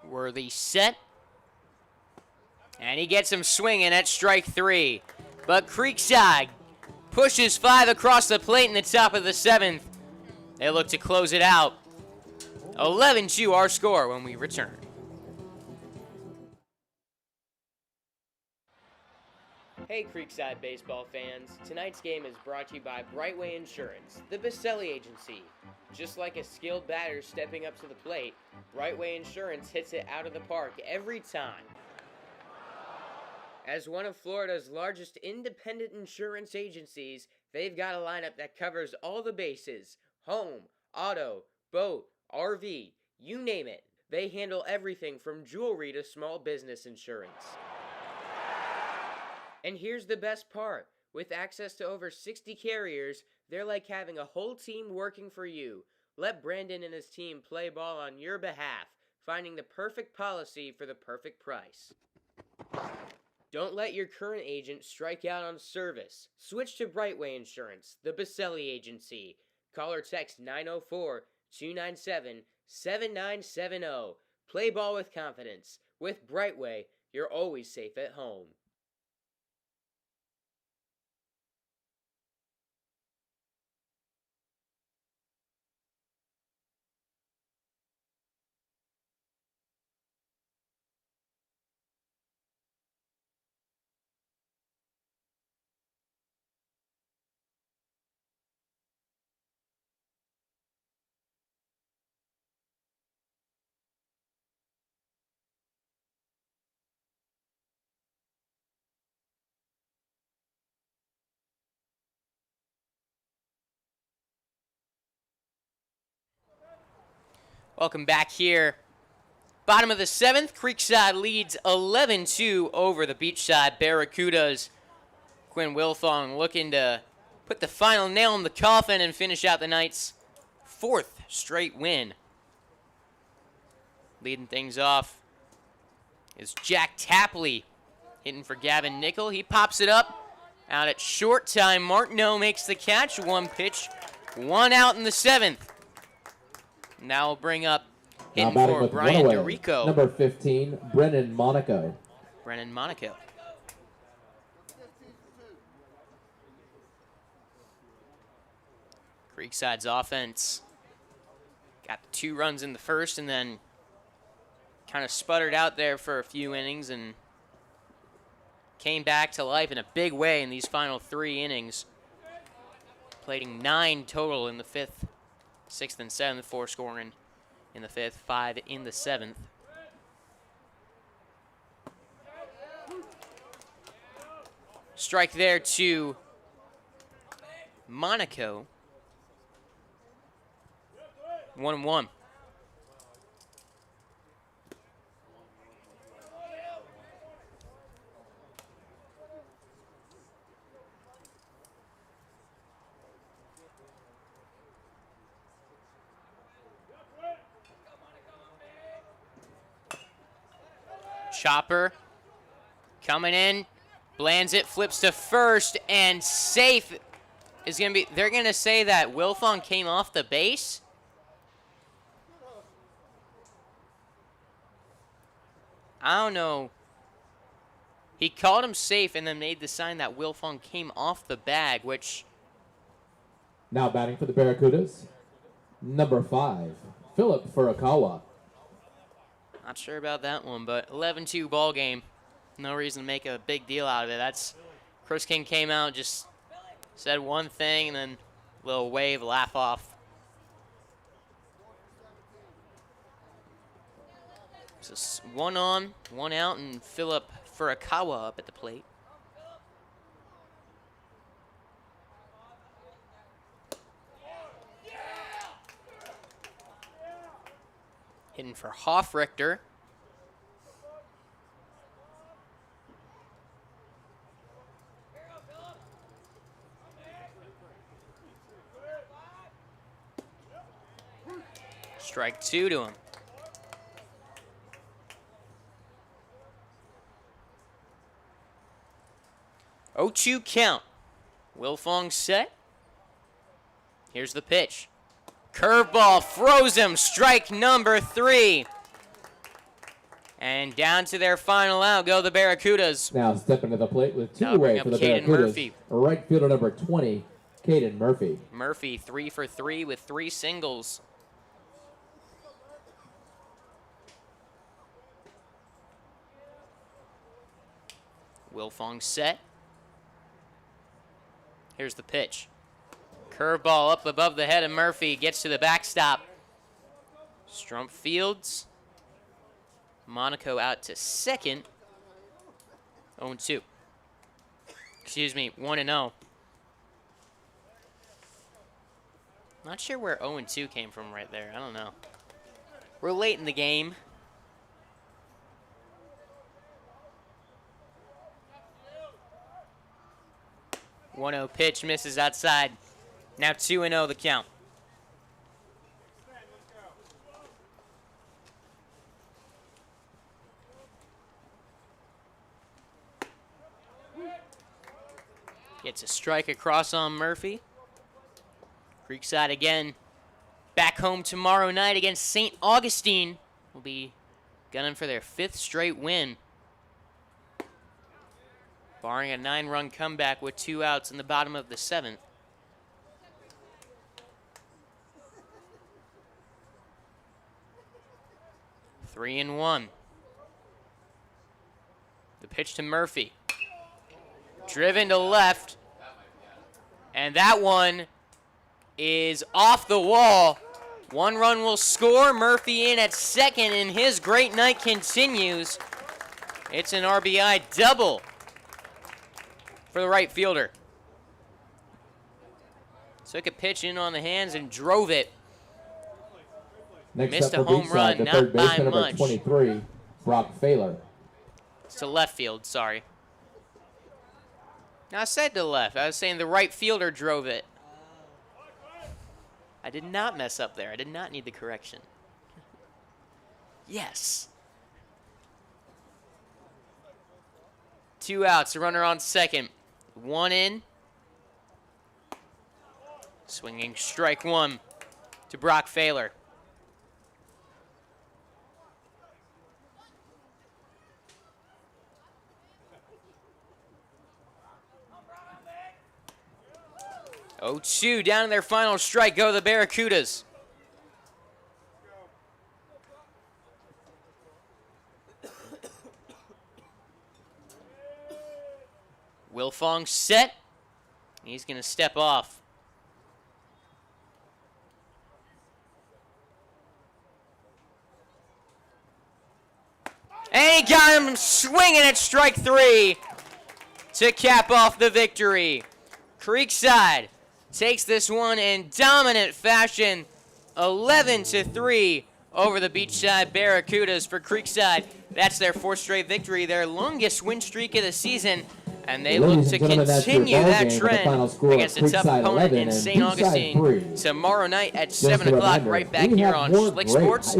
Worthy set. And he gets him swinging at strike 3. But Creekside pushes 5 across the plate in the top of the 7th. They look to close it out. 11-2 our score when we return. Hey Creekside baseball fans, tonight's game is brought to you by Brightway Insurance, the Baselli Agency. Just like a skilled batter stepping up to the plate, Brightway Insurance hits it out of the park every time. As one of Florida's largest independent insurance agencies, they've got a lineup that covers all the bases: home, auto, boat, RV, you name it. They handle everything from jewelry to small business insurance. And here's the best part. With access to over 60 carriers, they're like having a whole team working for you. Let Brandon and his team play ball on your behalf, finding the perfect policy for the perfect price. Don't let your current agent strike out on service. Switch to Brightway Insurance, the Baselli Agency. Call or text 904-297-7970. Play ball with confidence. With Brightway, you're always safe at home. Welcome back here. Bottom of the 7th, Creekside leads 11-2 over the Beachside Barracudas. Quinn Wilthong looking to put the final nail in the coffin and finish out the night's 4th straight win. Leading things off is Jack Tapley hitting for Gavin Nickel. He pops it up out at short time. Martineau makes the catch. 1 pitch, 1 out in the 7th. Now we'll bring up hitting for Brian DeRico. Number 15, Brennan Monaco. Brennan Monaco. Creekside's offense got the 2 runs in the first and then kind of sputtered out there for a few innings and came back to life in a big way in these final 3 innings. Plating 9 total in the 5th. 6th and 7th, 4 scoring in the 5th, 5 in the 7th. Strike there to Monaco. 1-1. Chopper coming in, Blanzett flips to first, and safe is going to be, they're going to say that Wilfong came off the base. I don't know. He called him safe and then made the sign that Wilfong came off the bag, which... Now batting for the Barracudas, number 5, Philip Furukawa. Not sure about that one, but 11-2 ball game. No reason to make a big deal out of it. That's Chris King came out, just said one thing, and then a little wave, laugh off. So 1 on, 1 out, and Philip Furukawa up at the plate. Hitting for Hoffrichter. Strike 2 to him. Oh, 2 count. Wilfong set. Here's the pitch. Curveball froze him. Strike number 3. And down to their final out go the Barracudas. Now stepping to the plate with 2 away for the Caden Barracudas. Murphy. Right fielder number 20, Caden Murphy. Murphy 3 for 3 with 3 singles. Wilfong set. Here's the pitch. Curveball up above the head of Murphy. Gets to the backstop. Strump fields. Monaco out to second. 0-2. Excuse me, 1-0. Not sure where 0-2 came from right there. I don't know. We're late in the game. One-0 pitch misses outside. Now 2-0 the count. Gets a strike across on Murphy. Creekside again. Back home tomorrow night against St. Augustine. Will be gunning for their 5th straight win. Barring a 9-run comeback with 2 outs in the bottom of the 7th. Three and 1. The pitch to Murphy. Driven to left. And that one is off the wall. 1 run will score. Murphy in at second, and his great night continues. It's an RBI double for the right fielder. Took a pitch in on the hands and drove it. Next Missed up a for home Beachside, run, the not third by baseman, number much. 23, Brock Failer. It's to left field, sorry. No, I said to left. I was saying the right fielder drove it. I did not mess up there. I did not need the correction. Yes. 2 outs, a runner on second. 1 in. Swinging strike 1 to Brock Failer. Oh, 2 down to their final strike go the Barracudas. Wilfong set. He's going to step off. And he got him swinging at strike 3 to cap off the victory. Creekside takes this one in dominant fashion, 11-3 over the Beachside Barracudas. For Creekside, that's their 4th straight victory, their longest win streak of the season, and they look to continue that trend against a tough opponent in St. Augustine tomorrow night at 7 o'clock, right back here on Schlick Sports.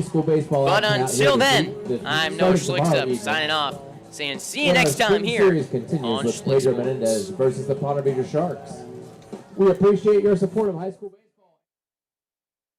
But until then, I'm No Schlicks Up, signing off, saying see you next time here on Schlick Sports. Versus the Ponte Vedra Sharks. We appreciate your support of high school baseball.